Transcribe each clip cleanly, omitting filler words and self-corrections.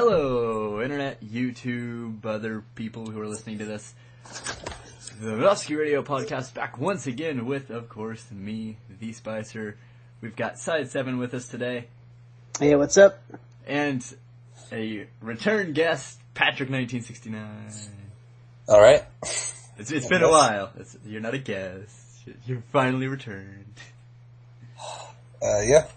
Hello, Internet, YouTube, other people who are listening to this. The Minovsky Radio Podcast back once again with, of course, me, the Spicer. We've got Side 7 with us today. Hey, what's up? And a return guest, Patrick 1969. Alright. It's been a while. You're not a guest. You're finally returned. Yeah.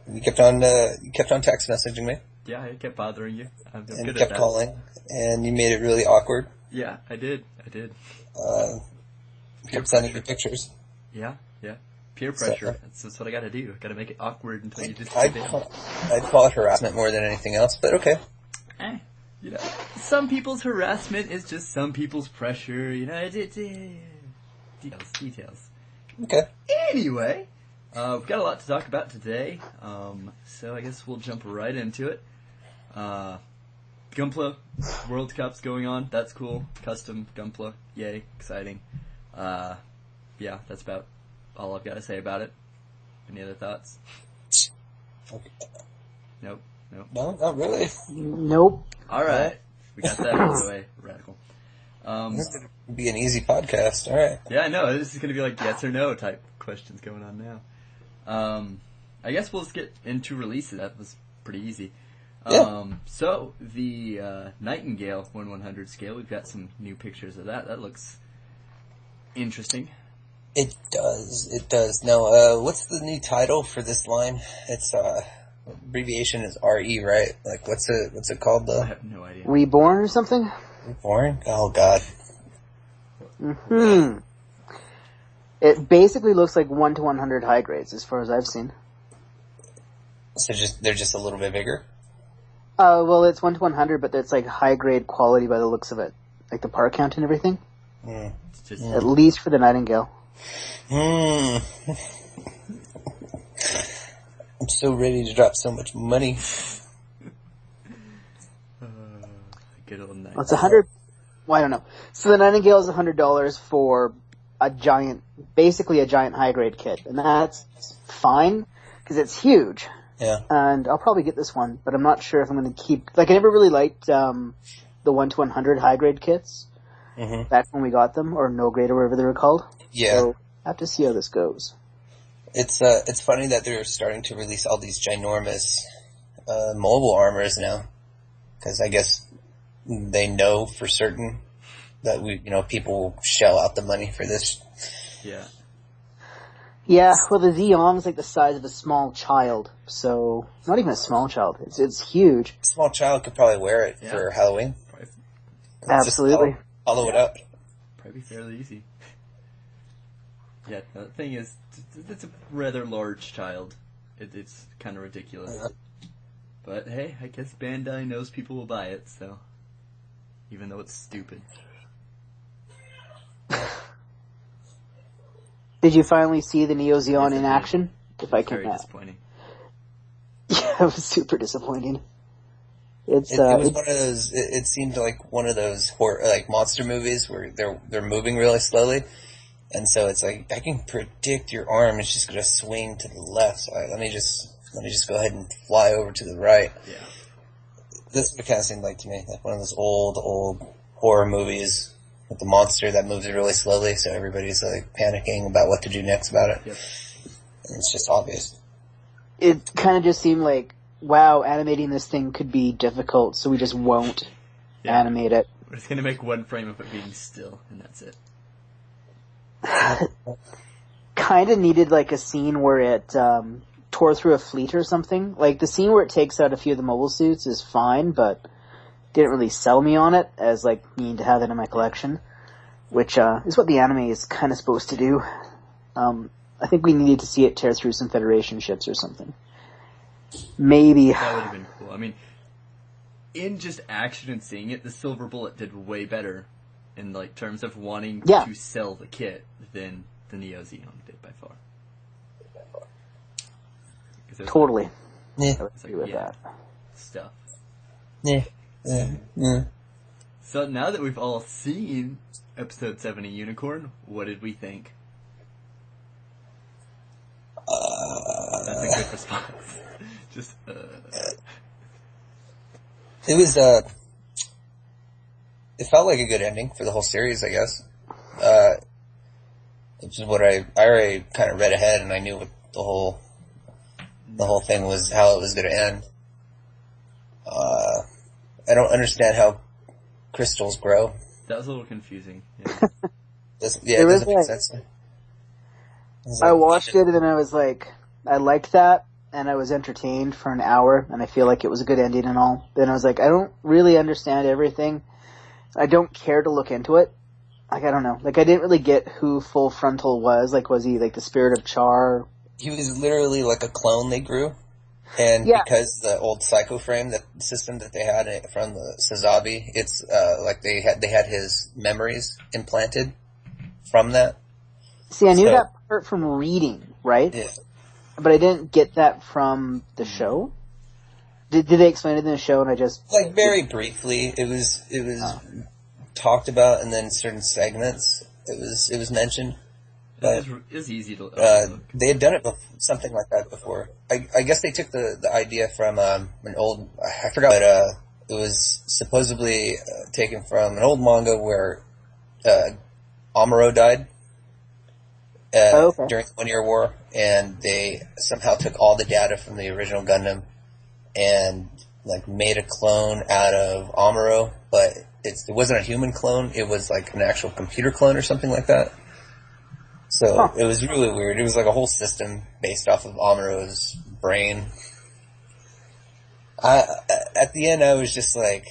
You kept on text messaging me. Yeah, I kept bothering you. I'm and good you at kept that. calling, and you made it really awkward. Yeah, I did. You kept sending me pictures. Yeah. Peer pressure. That's what I gotta do. I gotta make it awkward until you just I'd call it harassment more than anything else, but okay. Some people's harassment is just some people's pressure, details. Okay. Anyway, we've got a lot to talk about today, so I guess we'll jump right into it. Gunpla World Cup's going on. That's cool. Custom Gunpla. Yay. Exciting. Yeah, that's about all I've got to say about it. Any other thoughts? Okay. Nope. No, not really. Nope. Alright. We got that out of the way. Radical. This is going to be an easy podcast. Alright. Yeah, I know. This is going to be like yes or no type questions going on now. I guess we'll just get into releases. That was pretty easy. Yeah. So, the Nightingale 1/100 scale, we've got some new pictures of that. That looks interesting. It does. Now, what's the new title for this line? It's, abbreviation is RE, right? Like, what's it called, though? I have no idea. Reborn or something? Reborn? Oh, God. It basically looks like 1/100 high grades, as far as I've seen. So they're just a little bit bigger? Well, it's 1/100, but it's like high grade quality by the looks of it. Like the part count and everything. It's just, At least for the Nightingale. I'm so ready to drop so much money. good old Nightingale. Well, it's 100. Well, I don't know. So the Nightingale is $100 for basically a giant high grade kit, and that's fine because it's huge. Yeah. And I'll probably get this one, but I'm not sure if I'm going to keep. Like, I never really liked the 1/100 high grade kits back when we got them, or no grade or whatever they were called. Yeah. So I have to see how this goes. It's funny that they're starting to release all these ginormous mobile armors now, because I guess they know for certain that people will shell out the money for this. Yeah. Yeah, well, the Zeong's like the size of a small child, so not even a small child. It's huge. A small child could probably wear it for Halloween. Absolutely. Just hollow it up. Probably fairly easy. Yeah, the thing is, it's a rather large child. It's kind of ridiculous. But hey, I guess Bandai knows people will buy it, so. Even though it's stupid. Did you finally see the Neo Zeon in action? If I can. Very disappointing. Yeah, it was super disappointing. It was one of those. It seemed like one of those monster movies where they're moving really slowly, and so it's like I can predict your arm is just going to swing to the left. So let me just go ahead and fly over to the right. Yeah. This would kind of seemed like to me like one of those old horror movies with the monster that moves really slowly, so everybody's like panicking about what to do next about it. Yep. And it's just obvious. It kind of just seemed like, wow, animating this thing could be difficult, so we just won't animate it. We're just gonna make one frame of it being still, and that's it. Kind of needed like a scene where it tore through a fleet or something. Like the scene where it takes out a few of the mobile suits is fine, but didn't really sell me on it as like needing to have it in my collection, which is what the anime is kind of supposed to do. I think we needed to see it tear through some Federation ships or something. Maybe. That would have been cool. I mean, in just action and seeing it, the Silver Bullet did way better in like terms of wanting to sell the kit than the Neo Zeon did by far. Totally. Yeah. I would agree with that. Stuff. Yeah. So now that we've all seen episode 70 Unicorn, what did we think? That's a good response. Just, It was, it felt like a good ending for the whole series, I guess. Which is what I already kind of read ahead, and I knew what the whole thing was, how it was going to end. I don't understand how crystals grow. That was a little confusing. Yeah, it doesn't make sense. I watched it and then I was like, I liked that, and I was entertained for an hour, and I feel like it was a good ending and all. Then I was like, I don't really understand everything. I don't care to look into it. Like, I don't know. Like, I didn't really get who Full Frontal was. Like, was he like the spirit of Char? He was literally like a clone they grew. And because the old Psycho Frame, the system that they had from the Sazabi, it's like they had his memories implanted from that. See, I knew that part from reading, right? Yeah. But I didn't get that from the show. Did they explain it in the show? And I just like very briefly. It was talked about, and then certain segments it was mentioned. But it was easy to. They had done it something like that before. I guess they took the idea from an old. I forgot, but it was supposedly taken from an old manga where Amuro died during the 1 Year War, and they somehow took all the data from the original Gundam and like made a clone out of Amuro, but it wasn't a human clone. It was like an actual computer clone or something like that. So it was really weird. It was like a whole system based off of Amuro's brain. At the end, I was just like,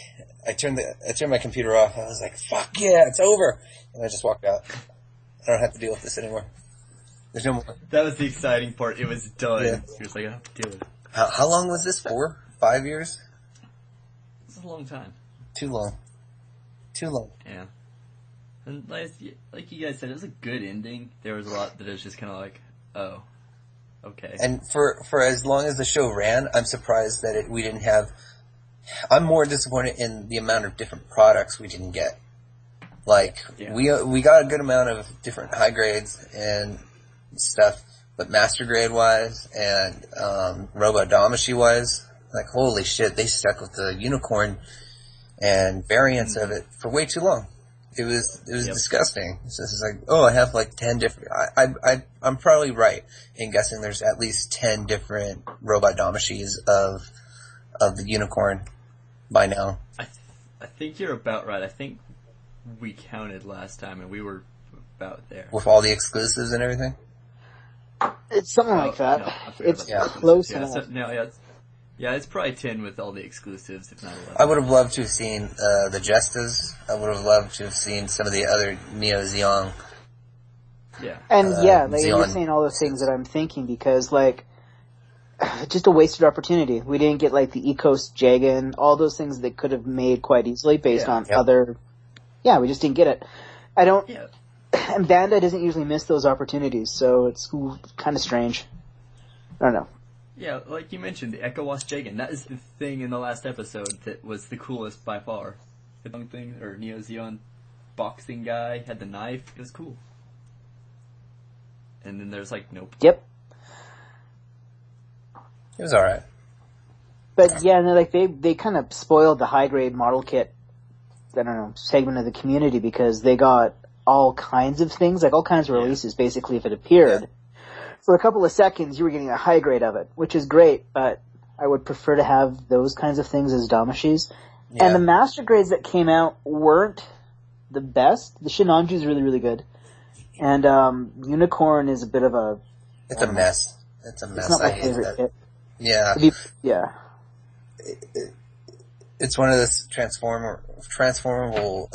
I turned my computer off. I was like, "Fuck yeah, it's over!" And I just walked out. I don't have to deal with this anymore. There's no more. That was the exciting part. It was done. Yeah. He was like, I have to deal with it. How long was this for? 5 years? It's a long time. Too long. Yeah. And like you guys said, it was a good ending. There was a lot that was just kind of like, oh, okay. And for as long as the show ran, I'm surprised that we didn't have. I'm more disappointed in the amount of different products we didn't get. Like we got a good amount of different high grades and stuff, but master grade wise and Robo Damashi wise, like holy shit, they stuck with the unicorn and variants of it for way too long. It was disgusting. So it's like, I have like 10 different. I'm probably right in guessing there's at least 10 different Robot Damashis of the unicorn by now. I think you're about right. I think we counted last time and we were about there With all the exclusives and everything? It's something like that. No, it's close enough. It's probably 10 with all the exclusives, if not 11. I would have loved to have seen the Jestas. I would have loved to have seen some of the other Neo Zeon. Yeah. And you're saying all those things that I'm thinking because, like, just a wasted opportunity. We didn't get, like, the Ecos Jagan, all those things that could have made quite easily based on other... Yeah, we just didn't get it. I don't... Yeah. And Bandai doesn't usually miss those opportunities, so it's kind of strange. I don't know. Yeah, like you mentioned, the Echo Wash Jagan. That is the thing in the last episode that was the coolest by far. The thing, or Neo Zeon boxing guy had the knife. It was cool. And then there's like, nope. Yep. It was alright. But yeah, no, like they kind of spoiled the high grade model kit, I don't know, segment of the community because they got all kinds of things, like all kinds of releases basically if it appeared. Yeah. For a couple of seconds, you were getting a high grade of it, which is great, but I would prefer to have those kinds of things as Damashis. Yeah. And the master grades that came out weren't the best. The Shinanju is really, really good. And Unicorn is a bit of a... It's a mess. It's a mess. It's not my favorite kit. Yeah. Yeah. It's one of those transformable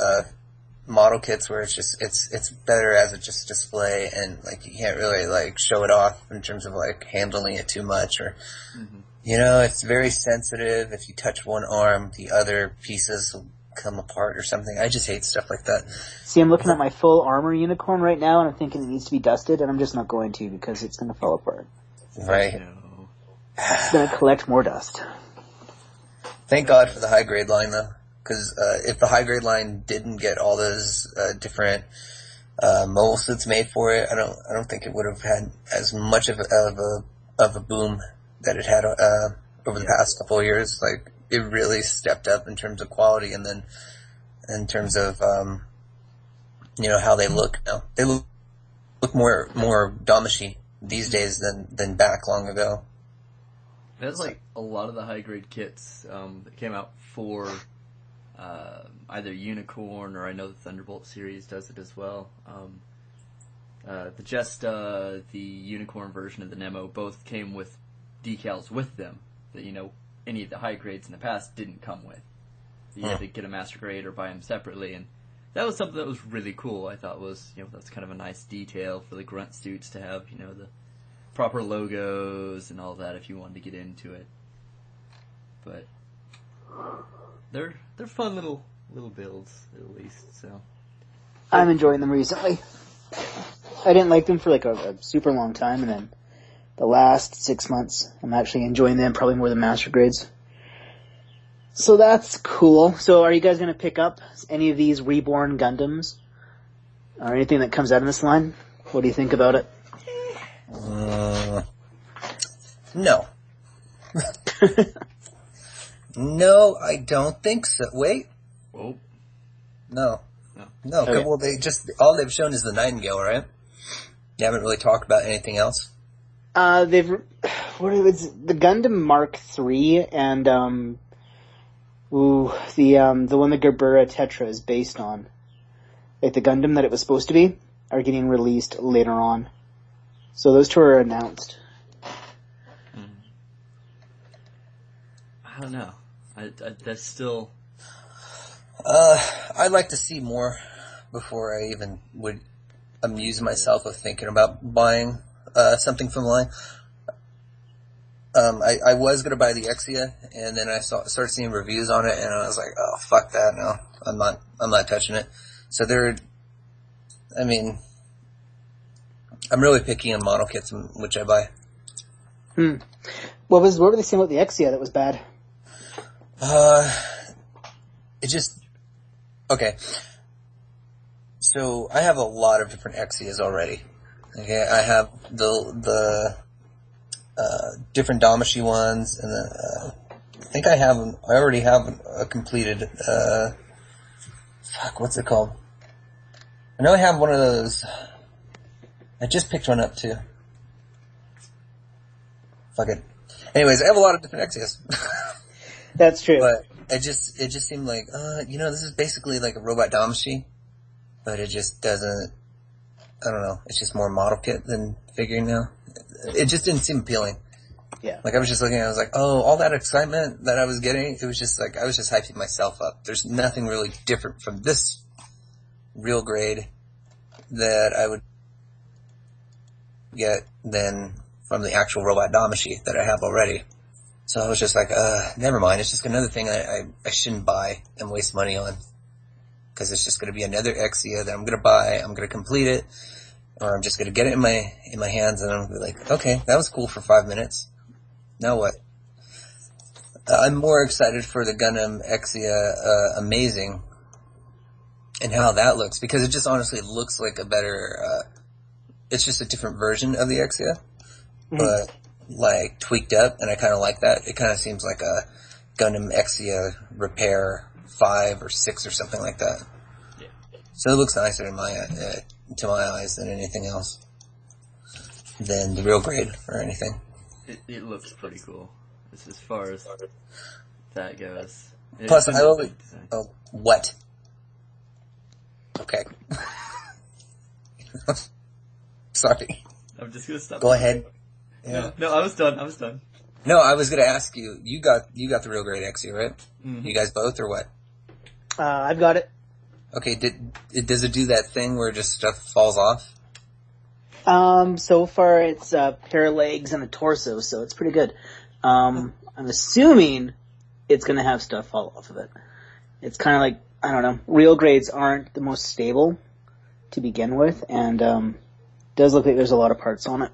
model kits where it's better as a just display, and like you can't really like show it off in terms of like handling it too much, or it's very sensitive. If you touch one arm, the other pieces will come apart or something. I just hate stuff like that. See, I'm looking at my full armor unicorn right now, and I'm thinking it needs to be dusted, and I'm just not going to because it's going to fall apart. Right. It's going to collect more dust. Thank God for the high grade line though. Because if the high grade line didn't get all those different mobile suits made for it, I don't think it would have had as much of a boom that it had over the past couple of years. Like really stepped up in terms of quality, and then in terms of how they look now. They look more Damishy these days than back long ago. That's like a lot of the high grade kits that came out for either Unicorn, or I know the Thunderbolt series does it as well. The Unicorn version of the Nemo both came with decals with them that any of the high grades in the past didn't come with. You had to get a master grade or buy them separately, and that was something that was really cool. I thought was that's kind of a nice detail for the grunt suits to have the proper logos and all that if you wanted to get into it. But they're fun little builds at least. So I'm enjoying them recently. I didn't like them for like a super long time, and then the last 6 months I'm actually enjoying them probably more than master grades. So that's cool. So are you guys going to pick up any of these Reborn Gundams? Or anything that comes out of this line? What do you think about it? No. No, I don't think so. Wait. Whoa. No. Okay. Well, all they've shown is the Nightingale, right? They haven't really talked about anything else. The Gundam Mark III and the one the Gerbera Tetra is based on, like the Gundam that it was supposed to be, are getting released later on. So those two are announced. I don't know. That's still. I'd like to see more before I even would amuse myself with thinking about buying something from the line. I was gonna buy the Exia, and then I started seeing reviews on it, and I was like, oh, fuck that, no, I'm not touching it. So I'm really picky on model kits which I buy. What were they saying about the Exia that was bad? Okay. So I have a lot of different Exias already. Okay, I have the different Damashi ones, and then I think I already have a completed. What's it called? I know I have one of those. I just picked one up too. Fuck it. Anyways, I have a lot of different Exias. That's true. But it just seemed like, this is basically like a robot Damashi, but it just doesn't. I don't know. It's just more model kit than figuring now. It just didn't seem appealing. Yeah. Like I was just looking at it, I was like, oh, all that excitement that I was getting, it was just like, I was just hyping myself up. There's nothing really different from this real grade that I would get than from the actual robot Damashi that I have already. So I was just like, never mind. It's just another thing I shouldn't buy and waste money on. Because it's just going to be another Exia that I'm going to buy, I'm going to complete it, or I'm just going to get it in my hands, and I'm going to be like, okay, that was cool for 5 minutes. Now what? I'm more excited for the Gundam Exia Amazing and how that looks, because it just honestly looks like a better, it's just a different version of the Exia, but like tweaked up, and I kind of like that. It kind of seems like a Gundam Exia Repair 5 or 6 or something like that. Yeah. So it looks nicer to my eyes than anything else, than the real grade or anything. It looks pretty cool as far as that goes. Plus, I only what? Okay. Sorry. I'm just gonna stop. Go ahead. Yeah. No, I was done. No, I was gonna ask you. You got the real grade Exia, right? Mm-hmm. You guys both, or what? I've got it. Okay. Does it do that thing where just stuff falls off? So far it's a pair of legs and a torso, so it's pretty good. I'm assuming it's gonna have stuff fall off of it. It's kind of like, I don't know, real grades aren't the most stable to begin with, and does look like there's a lot of parts on it.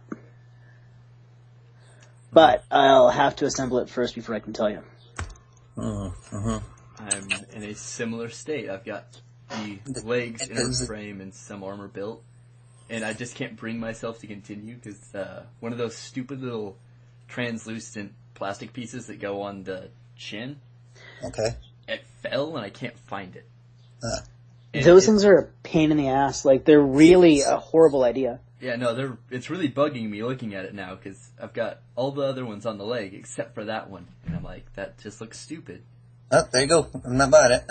But I'll have to assemble it first before I can tell you. I'm in a similar state. I've got the legs in a frame and some armor built, and I just can't bring myself to continue because one of those stupid little translucent plastic pieces that go on the chin Okay. It fell and I can't find it. Those things are a pain in the ass. Like, they're really a horrible idea. Yeah, no, it's really bugging me looking at it now, because I've got all the other ones on the leg except for that one. And I'm like, that just looks stupid. Oh, there you go. I'm not buying it.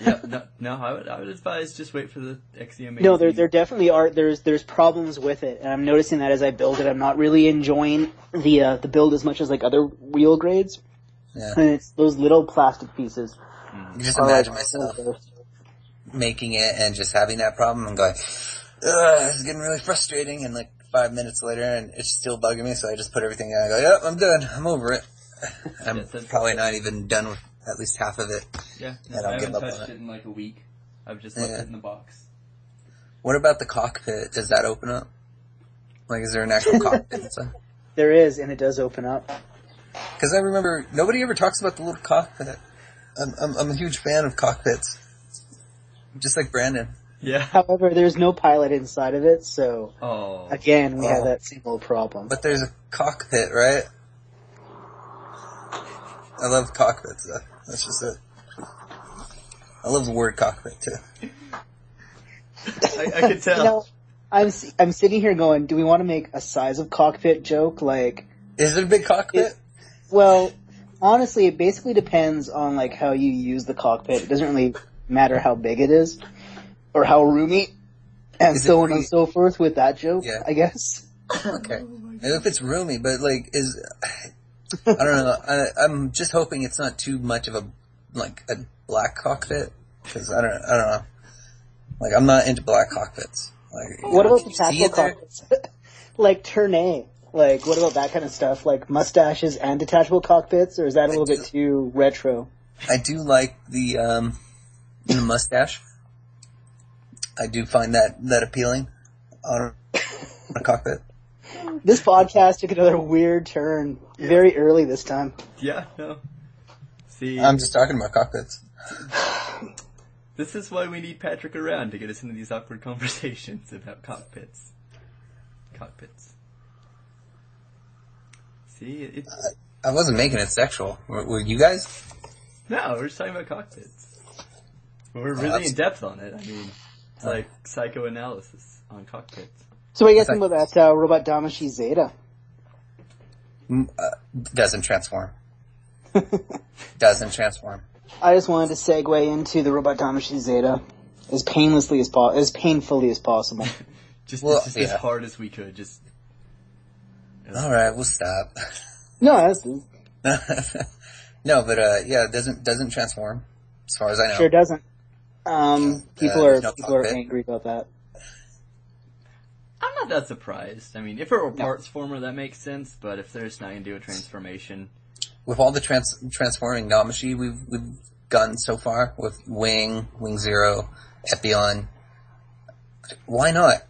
Yeah, no, I would advise just wait for the XEMA. No, there definitely are. There's problems with it, and I'm noticing that as I build it. I'm not really enjoying the build as much as like other wheel grades. Yeah. And it's those little plastic pieces. You just imagine myself making it and just having that problem and going, ugh, it's getting really frustrating, and like 5 minutes later and it's still bugging me, so I just put everything in and I go, yep, I'm done. I'm over it. I'm probably not even done with at least half of it. Yeah, and I I'll give haven't up on touched it in like a week. I've just left it in the box. What about the cockpit? Does that open up? Like, is there an actual cockpit inside? There is, and it does open up. Because I remember nobody ever talks about the little cockpit. I'm a huge fan of cockpits, just like Brandon. Yeah. However, there's no pilot inside of it, so again, we have that same old problem. But there's a cockpit, right? I love cockpits, though. That's just it. I love the word cockpit, too. I can tell. You know, I'm sitting here going, do we want to make a size of cockpit joke? Like, is it a big cockpit? Well, honestly, it basically depends on like how you use the cockpit. It doesn't really matter how big it is or how roomy, and so on and so forth with that joke, I guess. Okay. If it's roomy, but like, I don't know. I'm just hoping it's not too much of a black cockpit, because I don't know. Like, I'm not into black cockpits. Like, what about detachable cockpits? Like Tournay. Like, what about that kind of stuff? Like mustaches and detachable cockpits, or is that a little bit too retro? I do like the mustache. I do find that appealing on a cockpit. This podcast took another weird turn very early this time. Yeah, no. See, I'm just talking about cockpits. This is why we need Patrick around, to get us into these awkward conversations about cockpits. See, I wasn't making it sexual. Were you guys? No, we're just talking about cockpits. We're really in depth on it. I mean, it's like psychoanalysis on cockpits. So what do you guys think about that robot Damashi Zeta? Doesn't transform. Doesn't transform. I just wanted to segue into the robot Damashi Zeta as painfully as possible. just as hard as we could. All right, we'll stop. No, that's no, but it doesn't transform, as far as I know. Sure doesn't. People are angry about that. I'm not that surprised. I mean, if it were parts former, that makes sense. But if they're just not going to do a transformation, with all the transforming Namashi we've gotten so far with Wing Zero, Epion, why not?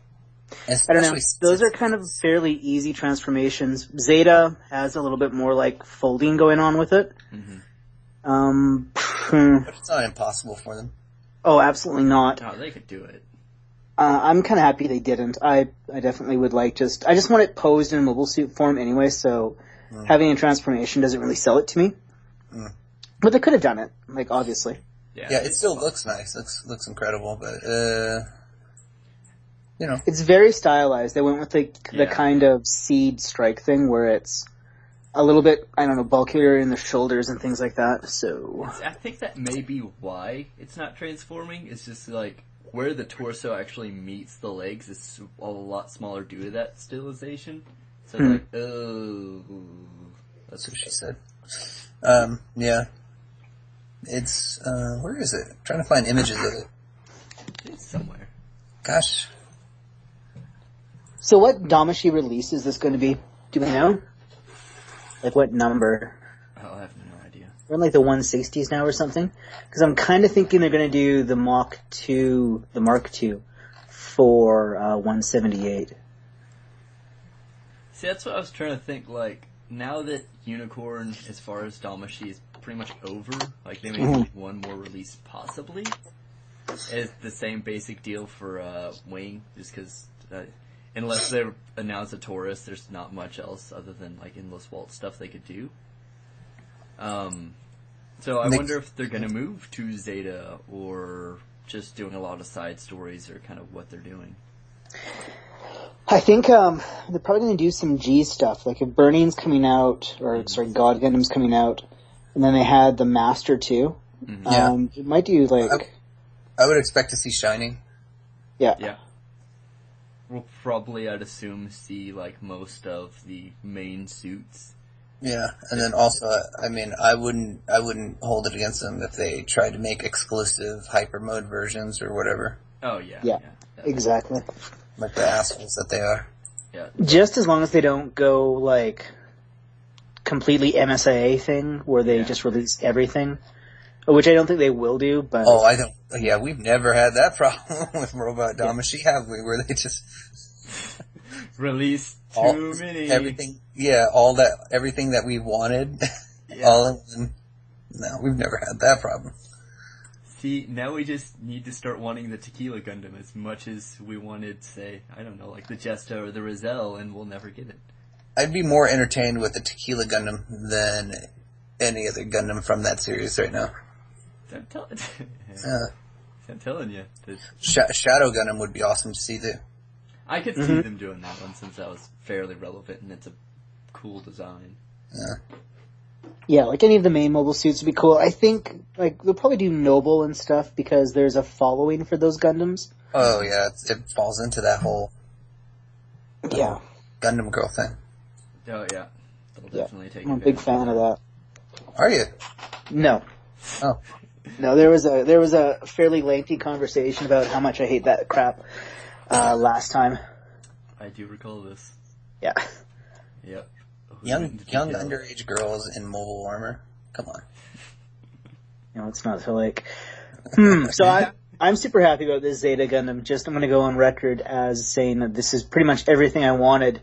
I don't know. Those are kind of fairly easy transformations. Zeta has a little bit more like folding going on with it. Mm-hmm. But it's not impossible for them. Oh, absolutely not. No, they could do it. I'm kind of happy they didn't. I definitely would like I just want it posed in a mobile suit form anyway, so having a transformation doesn't really sell it to me. But they could have done it, like, obviously. Yeah, it still looks nice. Looks incredible, but, you know. It's very stylized. They went with the kind of seed strike thing where it's a little bit, I don't know, bulkier in the shoulders and things like that, so. I think that may be why it's not transforming. It's just like, where the torso actually meets the legs is a lot smaller due to that stylization. So it's like, oh. That's what she said. Yeah. It's, where is it? I'm trying to find images of it. It's somewhere. Gosh. So what Damashi release is this going to be? Do we know? Like what number? Oh, I have no idea. We're in like the 160s now or something? Because I'm kind of thinking they're going to do the Mark II for 178. See, that's what I was trying to think, like, now that Unicorn, as far as Damashi, is pretty much over, like, they may need one more release, possibly. It's the same basic deal for Wing, just because, unless they announce a Taurus, there's not much else other than, like, endless waltz stuff they could do. So I wonder if they're going to move to Zeta or just doing a lot of side stories or kind of what they're doing. I think they're probably going to do some G stuff. Like if Burning's coming out, or sorry, God Gundam's coming out, and then they had the Master too. It might do like... I would expect to see Shining. Yeah. We'll probably, I'd assume, see like most of the main suits. Yeah, and then also, I mean, I wouldn't hold it against them if they tried to make exclusive hyper mode versions or whatever. Oh yeah. Yeah, exactly. Like the assholes that they are. Yeah. Just as long as they don't go like completely MSIA thing where they just release everything, which I don't think they will do. But I don't. Yeah, we've never had that problem with Robot Damacy, have we? Where they just release too many everything. Everything that we wanted, all in one. No, we've never had that problem. See, now we just need to start wanting the Tequila Gundam as much as we wanted, say, I don't know, like the Jesta or the Rizal, and we'll never get it. I'd be more entertained with the Tequila Gundam than any other Gundam from that series right now. I'm telling you. Shadow Gundam would be awesome to see, too. I could see them doing that one since that was fairly relevant and it's a cool design. Yeah. Yeah, like any of the main mobile suits would be cool. I think like they'll probably do Noble and stuff because there's a following for those Gundams. Oh yeah, it falls into that whole Gundam girl thing. Oh yeah, they'll definitely take. I'm a big fan of that. Are you? No. Oh. No, there was a fairly lengthy conversation about how much I hate that crap last time. I do recall this. Yeah. Yep. Young underage girls in mobile armor. Come on. You know, it's not so like. So I'm super happy about this Zeta Gundam. I'm going to go on record as saying that this is pretty much everything I wanted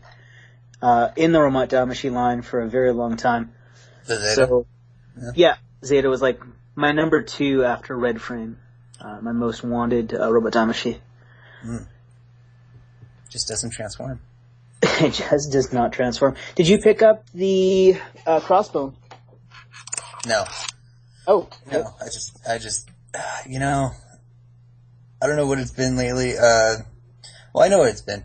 in the Robot Damacy line for a very long time. The Zeta? So, yeah, Zeta was like my number 2 after Red Frame. My most wanted Robot Damacy. Just doesn't transform. It just does not transform. Did you pick up the Crossbone? No. Oh. No, I just, you know, I don't know what it's been lately. Well, I know what it's been.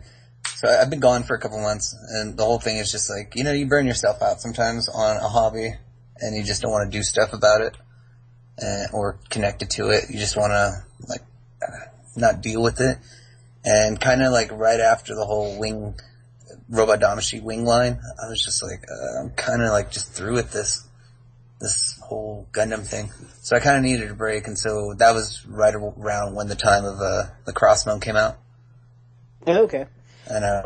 So I've been gone for a couple months, and the whole thing is just like, you know, you burn yourself out sometimes on a hobby, and you just don't want to do stuff about it, or connected to it. You just want to, like, not deal with it. And kind of like right after the whole Robot Damacy wing line, I was just like, I'm kind of like just through with this whole Gundam thing. So I kind of needed a break, and so that was right around when the time of the Crossbone came out. Oh, okay. And I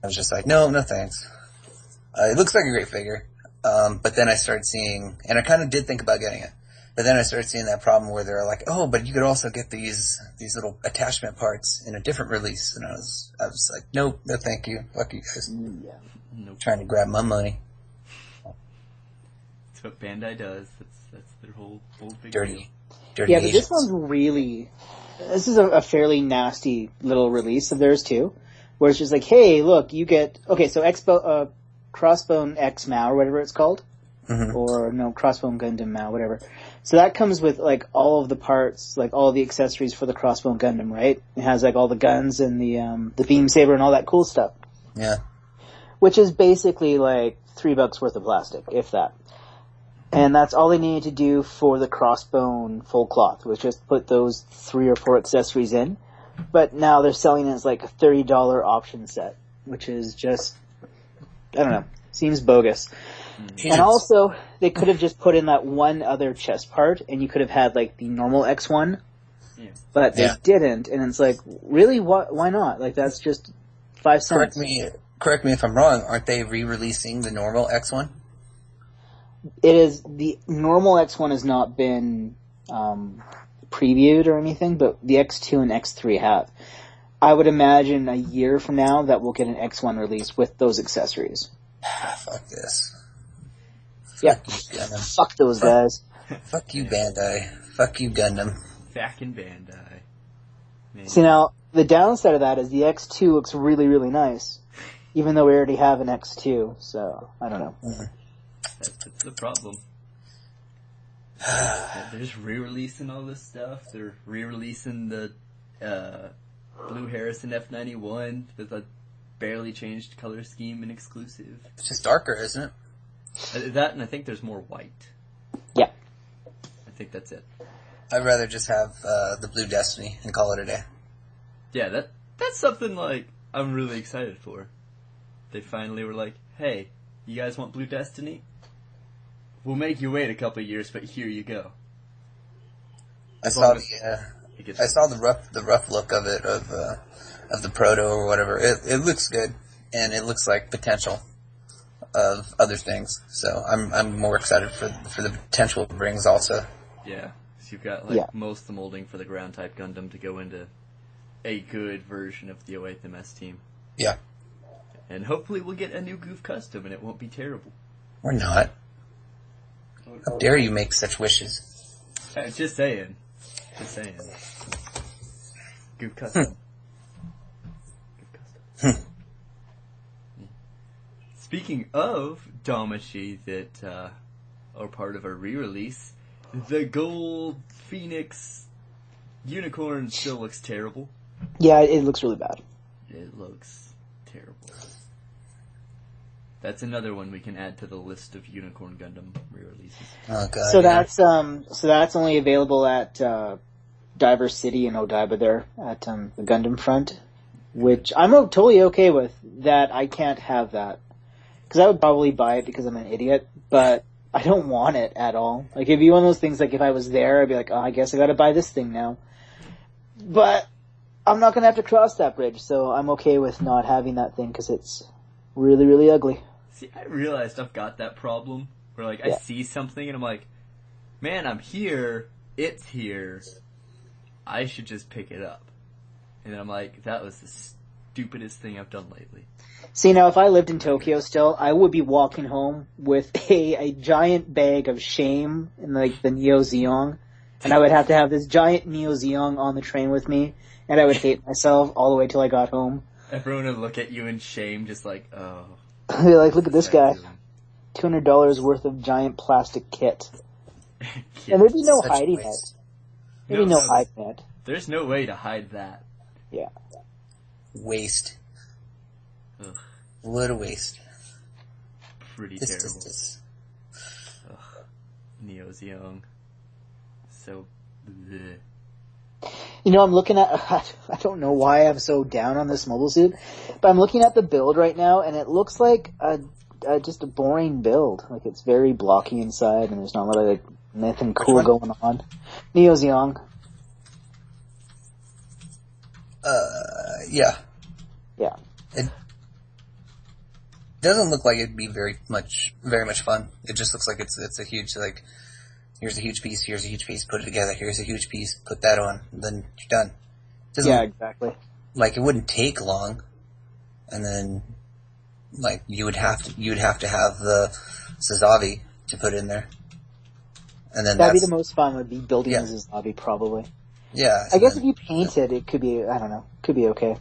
was just like, no thanks. It looks like a great figure. But then I started seeing, and I kind of did think about getting it, but then I started seeing that problem where they're like, oh, but you could also get these little attachment parts in a different release. And I was like, no thank you. Fuck you guys. Yeah. Nope. Trying to grab my money. That's what Bandai does. That's their whole big Dirty Yeah, but Asians. this is a fairly nasty little release of theirs too, where it's just like, hey, look, you get, okay, so Crossbone X Mao, or whatever it's called, or no, Crossbone Gundam Mao, whatever. So that comes with like all of the parts, like all of the accessories for the Crossbone Gundam, right? It has like all the guns and the beam saber and all that cool stuff. Yeah. Which is basically like $3 worth of plastic, if that. And that's all they needed to do for the Crossbone full cloth, was just put those 3 or 4 accessories in. But now they're selling it as like a $30 option set, which is just, I don't know, seems bogus. And also, they could have just put in that one other chest part, and you could have had like the normal X1, but they didn't. And it's like, really, why not? Like, that's just 5 cents. Correct me if I'm wrong. Aren't they re-releasing the normal X1? It is, the normal X1 has not been previewed or anything, but the X2 and X3 have. I would imagine a year from now that we'll get an X1 release with those accessories. Fuck this. Yeah. Fuck those guys. Fuck you, Bandai. Fuck you, Gundam. Back in Bandai. Man. See, now, the downside of that is the X2 looks really, really nice, even though we already have an X2, so, I don't know. That's the problem. They're just re-releasing all this stuff. They're re-releasing the Blue Harrison F91 with a barely changed color scheme and exclusive. It's just darker, isn't it? That, and I think there's more white. Yeah. I think that's it. I'd rather just have the Blue Destiny and call it a day. Yeah, that's something like I'm really excited for. They finally were like, hey, you guys want Blue Destiny? We'll make you wait a couple of years, but here you go. I saw the rough look of it, of the proto or whatever. It looks good, and it looks like potential of other things. So I'm more excited for the potential it brings also. Yeah, so you've got most of the molding for the ground type Gundam to go into a good version of the Oatham team. Yeah. And hopefully we'll get a new Goof custom and it won't be terrible. Or not. How dare you make such wishes? Just saying. Goof custom. Speaking of Damashi that are part of a re-release, the Gold Phoenix Unicorn still looks terrible. Yeah, it looks really bad. It looks terrible. That's another one we can add to the list of Unicorn Gundam re-releases. Oh god. So that's only available at Diver City in Odaiba there at the Gundam front, which I'm totally okay with. That I can't have that because I would probably buy it because I'm an idiot, but I don't want it at all. Like it'd be one of those things. Like if I was there, I'd be like, oh, I guess I got to buy this thing now. But I'm not gonna have to cross that bridge, so I'm okay with not having that thing because it's really, really ugly. See, I realized I've got that problem where, like, I see something and I'm like, man, I'm here, it's here, I should just pick it up. And then I'm like, that was the stupidest thing I've done lately. See, now, if I lived in Tokyo still, I would be walking home with a giant bag of shame in, like, the Neo Zeong, and I would have to have this giant Neo Zeong on the train with me, and I would hate myself all the way till I got home. Everyone would look at you in shame, just like, oh. They're like, look at this guy. $200 worth of giant plastic kit. And there'd be no hiding it. There'd be no hiding it. There's no way to hide that. Yeah. Waste. Ugh. What a waste. Pretty terrible. Ugh. Neo Zeong. So, bleh. You know, I'm looking at, I don't know why I'm so down on this mobile suit, but I'm looking at the build right now, and it looks like just a boring build. Like, it's very blocky inside, and there's not a lot of, like, nothing cool going on. Neo Zeong. Yeah. Yeah. It doesn't look like it'd be very much fun. It just looks like it's a huge, like, here's a huge piece, here's a huge piece, put it together, here's a huge piece, put that on, and then you're done. Yeah, exactly. Like, it wouldn't take long, and then, like, you would have to have the Sazavi to put in there. And then that'd be the most fun, would be building the Sazavi, probably. Yeah. I guess if you paint it could be, I don't know, could be okay.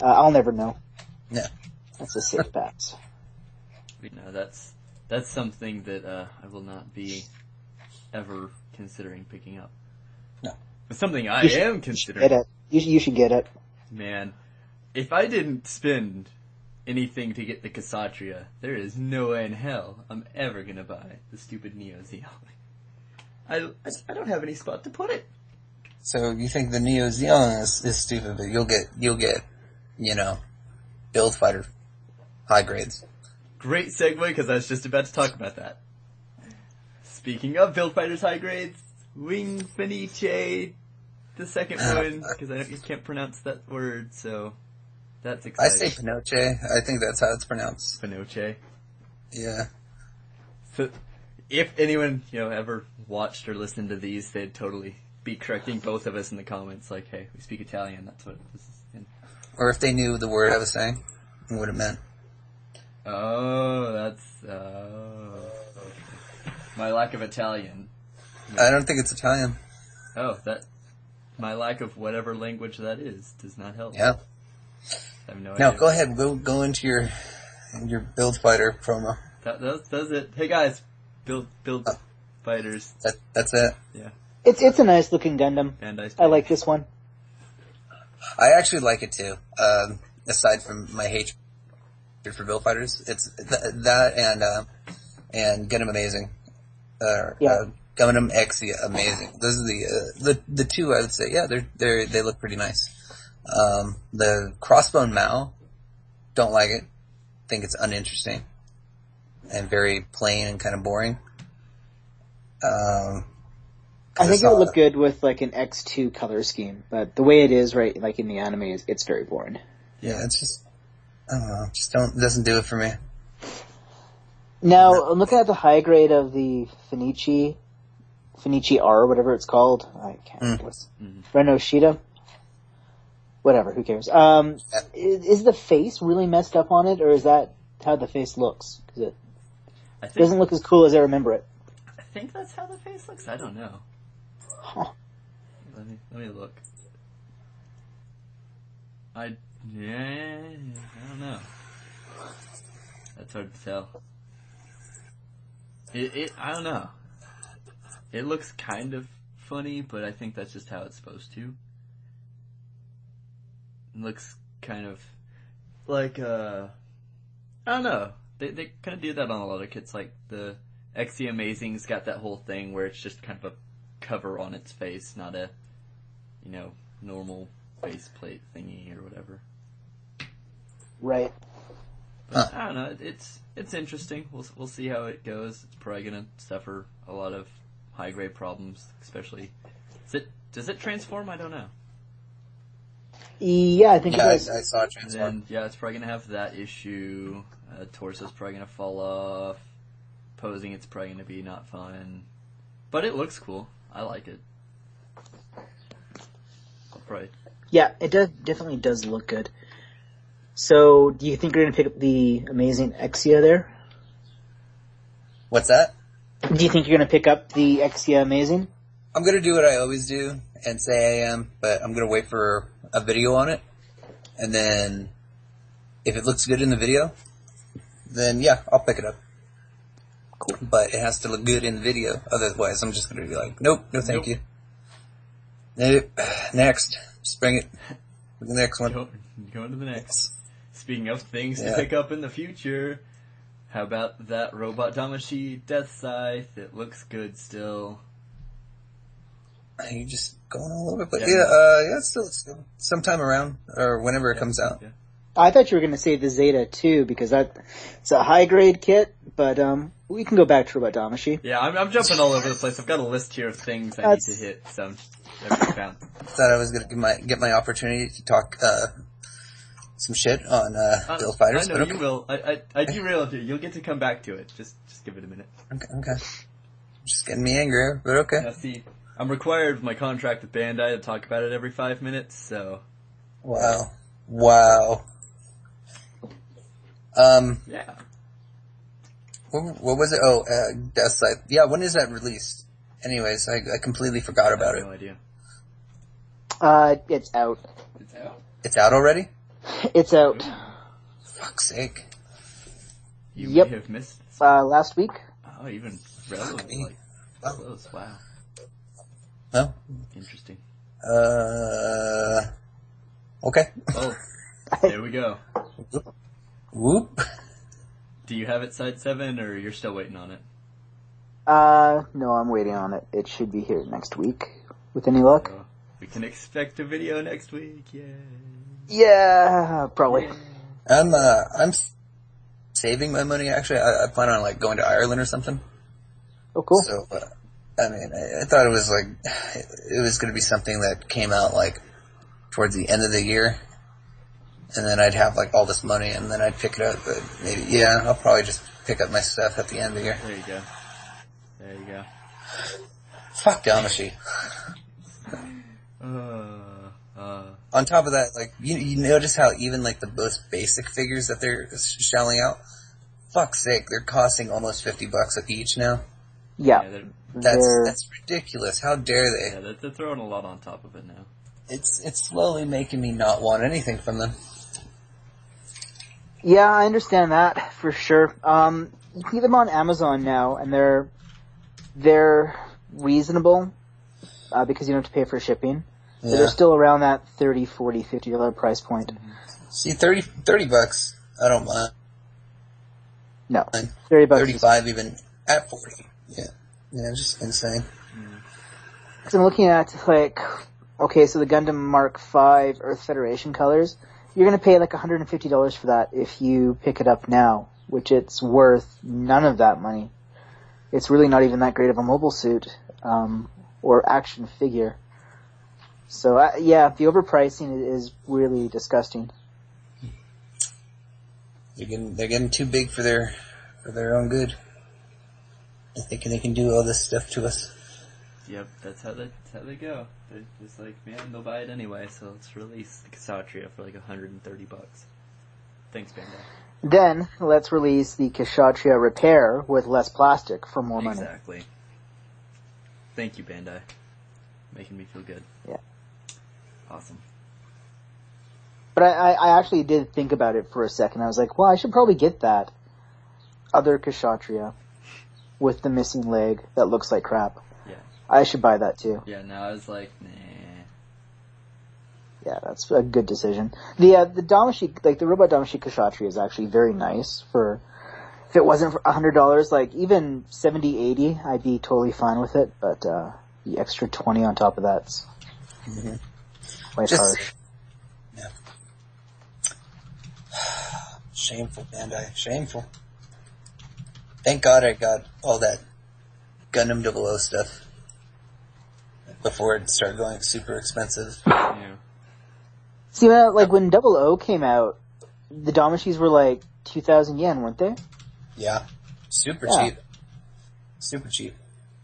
I'll never know. No. That's a safe pass. No, that's something that I will not be ever considering picking up. No. It's something I am considering. Get it. You should get it. Man, if I didn't spend anything to get the Kshatriya, there is no way in hell I'm ever gonna buy the stupid Neo Zeong. I don't have any spot to put it. So you think the Neo Zeong is stupid, but you'll get, Build Fighter high grades. Great segue, because I was just about to talk about that. Speaking of Build Fighters high grades, Wing Fenice, the second one, because I can't pronounce that word, so that's exciting. I say Pinoche. I think that's how it's pronounced. Pinoche. Yeah. So, if anyone, ever watched or listened to these, they'd totally be correcting both of us in the comments, like, hey, we speak Italian, that's what this is in. Or if they knew the word I was saying, and what it meant. Oh, that's, okay. My lack of Italian. I don't think it's Italian. Oh, my lack of whatever language that is does not help. Yeah. I have no Now, idea. go ahead, go into your Build Fighter promo. That does it. Hey guys, build Fighters. That's it. Yeah. It's a nice looking Gundam. I like this one. I actually like it too. Aside from my hatred for Build Fighters, it's that and Gundam Amazing. Gundam X Amazing. Those are the two I would say. Yeah, they look pretty nice. The Crossbone Mao, don't like it. Think it's uninteresting and very plain and kind of boring. I think it would look good with like an X2 color scheme, but the way it is right, like in the anime, it's very boring. Yeah, it's just, I don't know, doesn't do it for me. Now, I'm looking at the high grade of the Fenichi R, whatever it's called. I can't remember. Renoshita? Whatever, who cares? Is the face really messed up on it, or is that how the face looks? Because it doesn't look as cool as I remember it. I think that's how the face looks. I don't know. Huh. Let me look. I don't know. That's hard to tell. I don't know. It looks kind of funny, but I think that's just how it's supposed to. It looks kind of like I don't know. They kind of do that on a lot of kits. Like the XE Amazing's got that whole thing where it's just kind of a cover on its face, not a normal faceplate thingy or whatever. Right. But, I don't know. It's interesting. We'll see how it goes. It's probably gonna suffer a lot of high grade problems, especially. Does it transform? I don't know. Yeah, I think it does. I saw it transform. And, yeah, it's probably gonna have that issue. Torso's probably gonna fall off. Posing, it's probably gonna be not fun. But it looks cool. I like it. Right. Yeah, it definitely does look good. So, do you think you're going to pick up the Amazing Exia there? What's that? Do you think you're going to pick up the Exia Amazing? I'm going to do what I always do and say I am, but I'm going to wait for a video on it. And then, if it looks good in the video, then yeah, I'll pick it up. Cool. But it has to look good in the video. Otherwise, I'm just going to be like, nope, no thank you. Next. Just bring it. The next one. Go to the next. Speaking of things to pick up in the future, how about that Robot Damashi Death Scythe? It looks good still. Are you just going all over? But it's still sometime around, or whenever it comes out. Yeah. I thought you were going to say the Zeta too, because it's a high grade kit, but we can go back to Robot Damashi. Yeah, I'm jumping all over the place. I've got a list here of things I need to hit, so everything found. Thought I was going to get my opportunity to talk some shit on Build Fighters. I know you will. I derailed you. You'll get to come back to it. Just give it a minute. Okay. Just getting me angry, but okay. Now see, I'm required with my contract with Bandai to talk about it every 5 minutes, so... Wow. Yeah. What was it? Oh, Death Scythe. Yeah, when is that released? Anyways, I completely forgot about it. No idea. It's out. It's out? It's out already? It's out. Fuck's sake. You Yep. may have missed... Last week. Oh, even relatively close. Wow. No? Interesting. Okay. Oh, there we go. Whoop. Do you have it side 7, or you're still waiting on it? No, I'm waiting on it. It should be here next week, with any luck. So we can expect a video next week, yay. Yeah, probably. Yeah. I'm saving my money, actually. I plan on, going to Ireland or something. Oh, cool. So, I thought it was, it was going to be something that came out, towards the end of the year. And then I'd have, all this money, and then I'd pick it up. But maybe, I'll probably just pick up my stuff at the end of the year. There you go. Fuck Damashi. On top of that, you notice how even, the most basic figures that they're shelling out, fuck's sake, they're costing almost $50 each now. Yeah. That's ridiculous. How dare they? Yeah, they're throwing a lot on top of it now. It's slowly making me not want anything from them. Yeah, I understand that, for sure. You can get them on Amazon now, and they're they're reasonable because you don't have to pay for shipping. Yeah. But they're still around that $30, $40, $50 price point. See, $30 I don't mind. No, $30. $35 even at 40. Yeah, just insane. Because I'm looking at okay, so the Gundam Mark V Earth Federation colors, you're going to pay like $150 for that if you pick it up now, which it's worth none of that money. It's really not even that great of a mobile suit or action figure. So the overpricing is really disgusting. They're getting too big for their own good. They're thinking they can do all this stuff to us. Yep, that's how they go. They're just like, man, they'll buy it anyway, so let's release the Kshatriya for like $130. Thanks, Bandai. Then let's release the Kshatriya Repair with less plastic for more money. Exactly. Thank you, Bandai. Making me feel good. Yeah. Awesome. But I actually did think about it for a second. I was like, well, I should probably get that other Kshatriya with the missing leg that looks like crap. Yeah. I should buy that too. Yeah, now I was like, nah. Yeah, that's a good decision. The Damashi, like the Robot Damashi Kshatriya is actually very nice for, if it wasn't for $100, like even $70, $80, I'd be totally fine with it, but the extra $20 on top of that's quite harsh. Yeah. Shameful, Bandai. Shameful. Thank God I got all that Gundam 00 stuff before it started going super expensive. Yeah. See, when 00 came out, the Damashis were like 2,000 yen, weren't they? Yeah. Super cheap. Super cheap.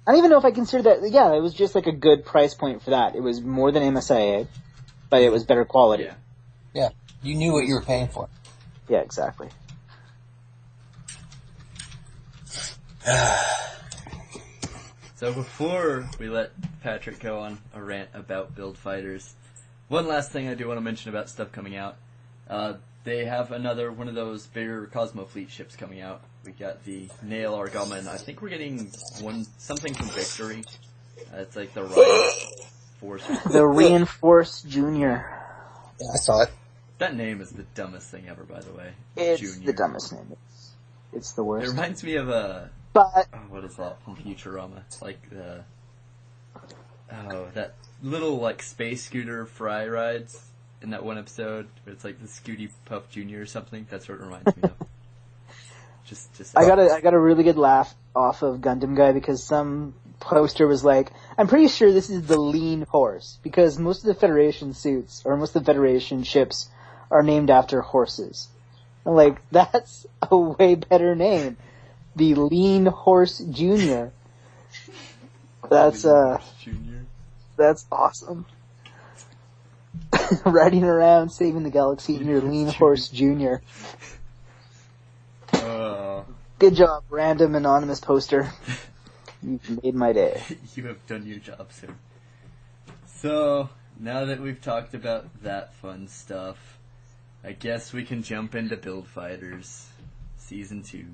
I don't even know if I consider that, it was just like a good price point for that. It was more than MSIA, but it was better quality. Yeah. Yeah. You knew what you were paying for. Yeah, exactly. So before we let Patrick go on a rant about Build Fighters, one last thing I do want to mention about stuff coming out. They have another one of those bigger Cosmo Fleet ships coming out. We got the Nail Argama, and I think we're getting something from Victory. It's like the Reinforced. The Reinforced Junior. Yeah, I saw it. That name is the dumbest thing ever, by the way. It's Junior. the dumbest name. It's the worst. It reminds me of But what is that from Futurama? Like that little like space scooter fry rides in that one episode. Where it's like the Scooty Puff Junior or something. That's what it reminds me of. Just. I got a really good laugh off of Gundam Guy because some poster was like, I'm pretty sure this is the lean horse because most of the Federation suits or most of the Federation ships are named after horses. I'm like, that's a way better name. The Lean Horse Junior. That's awesome. Riding around saving the galaxy in your Lean Horse Junior. Good job, random anonymous poster. You've made my day. You have done your job, sir. So, now that we've talked about that fun stuff, I guess we can jump into Build Fighters Season 2.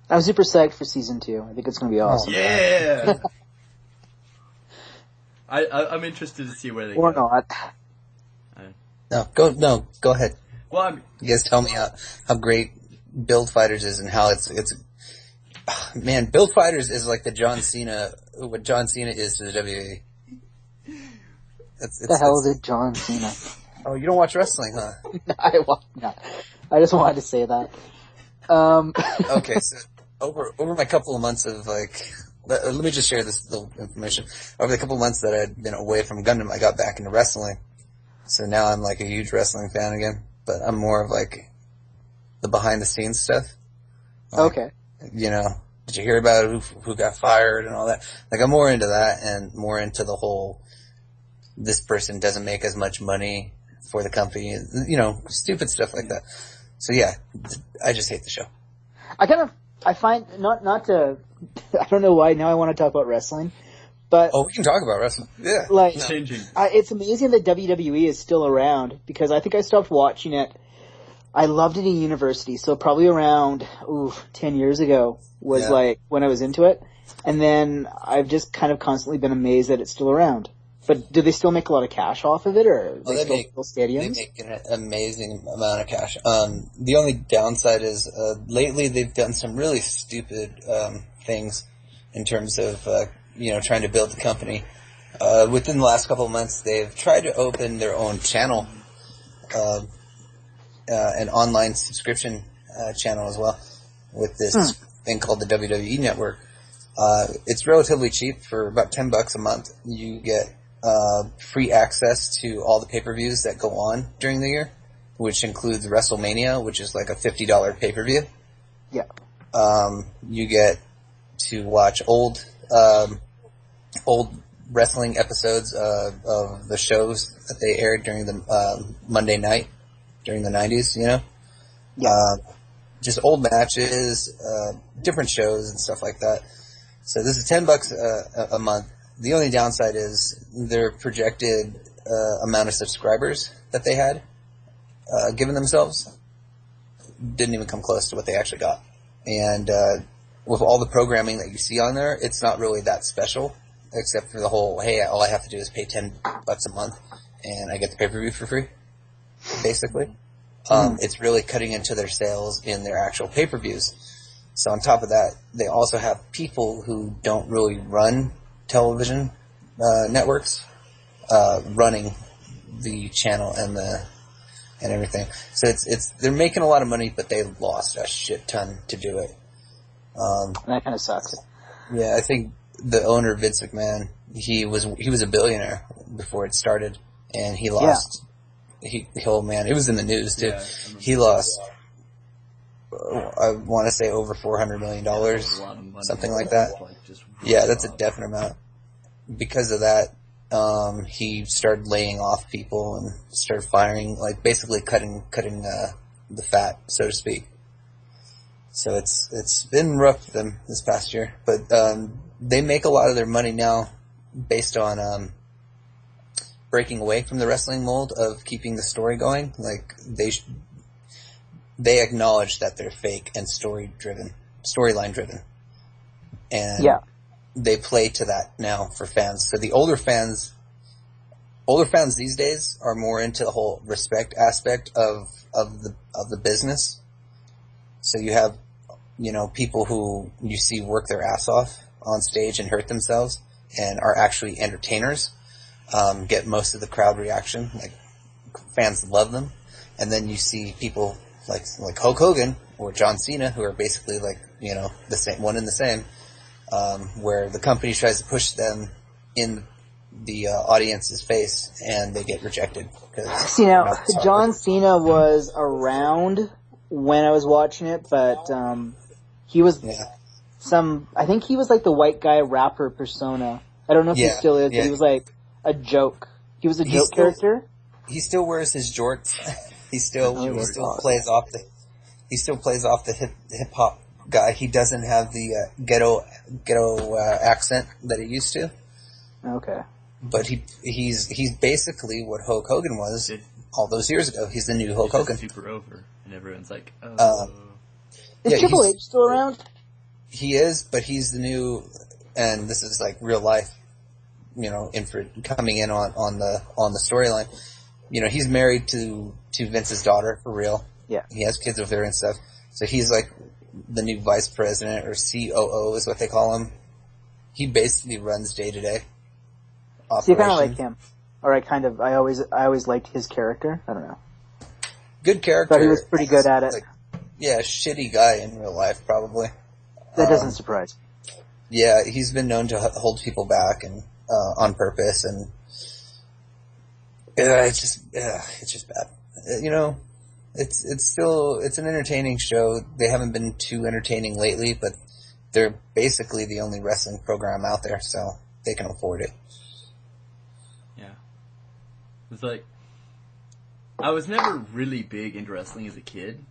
I'm super psyched for Season 2. I think it's going to be awesome. Yeah! I'm interested to see where they go. Or not. No, go ahead. Well, you guys tell me how great Build Fighters is and how it's man, Build Fighters is like what John Cena is to the WWE. The hell is it, John Cena? Oh, you don't watch wrestling, huh? No, I just wanted to say that. Okay, so over my couple of months of let me just share this little information. Over the couple of months that I'd been away from Gundam, I got back into wrestling. So now I'm like a huge wrestling fan again, but I'm more of like the behind the scenes stuff. Okay. You know, did you hear about who got fired and all that? Like I'm more into that and more into the whole, this person doesn't make as much money for the company, you know, stupid stuff like that. So yeah, I just hate the show. I find, not to, I don't know why now I want to talk about wrestling, but. Oh, we can talk about wrestling. Yeah. Like, changing. It's amazing that WWE is still around because I think I stopped watching it I loved it in university, so probably around 10 years ago was like when I was into it, and then I've just kind of constantly been amazed that it's still around. But do they still make a lot of cash off of it, or they still fill stadiums? They make an amazing amount of cash. The only downside is lately they've done some really stupid things in terms of trying to build the company. Within the last couple of months, they've tried to open their own channel. An online subscription channel as well with this thing called the WWE Network. It's relatively cheap for about $10 a month. You get free access to all the pay-per-views that go on during the year, which includes WrestleMania, which is like a $50 pay-per-view. Yeah. You get to watch old wrestling episodes of the shows that they aired during the Monday night during the 90s, Yeah. Just old matches, different shows and stuff like that. So this is $10 a month. The only downside is their projected amount of subscribers that they had given themselves didn't even come close to what they actually got. And with all the programming that you see on there, it's not really that special, except for the whole, hey, all I have to do is pay $10 a month and I get the pay-per-view for free, basically. It's really cutting into their sales in their actual pay-per-views. So on top of that, they also have people who don't really run television networks running the channel and everything. So they're making a lot of money, but they lost a shit ton to do it. That kind of sucks. Yeah, I think the owner, Vince McMahon, he was a billionaire before it started, and he lost. Man, it was in the news too. Yeah, he lost. I want to say over $400 million, something like that. Yeah, that's a definite amount. Because of that, he started laying off people and started firing, like basically cutting the fat, so to speak. So it's been rough for them this past year, but they make a lot of their money now based on breaking away from the wrestling mold of keeping the story going. Like they acknowledge that they're fake and storyline driven, and they play to that now for fans. So the older fans these days are more into the whole respect aspect of the business. So you have, people who you see work their ass off on stage and hurt themselves and are actually entertainers, get most of the crowd reaction. Like, fans love them. And then you see people like Hulk Hogan or John Cena, who are basically the same, one and the same, where the company tries to push them in the audience's face and they get rejected. See, now, John Cena was around when I was watching it, but he was I think he was like the white guy rapper persona. I don't know if he still is, but he was like a joke. He was a joke character. He still wears his jorts. He still plays off the hip hop guy. He doesn't have the ghetto accent that he used to. Okay. But he's basically what Hulk Hogan was all those years ago. He's the new Hulk Hogan. Super over, and everyone's like, oh. Is Triple H still around? He is, but he's the new, and this is like real life, coming in on the storyline. He's married to Vince's daughter for real. Yeah. He has kids with her and stuff. So he's like the new vice president, or COO is what they call him. He basically runs day to day. So you kind of like him, or I always liked his character. I don't know. Good character. But he was pretty good at it. Shitty guy in real life, probably. That doesn't surprise me. Yeah, he's been known to hold people back and on purpose, and it's just bad. It's an entertaining show. They haven't been too entertaining lately, but they're basically the only wrestling program out there, so they can afford it. Yeah. It's like, I was never really big into wrestling as a kid,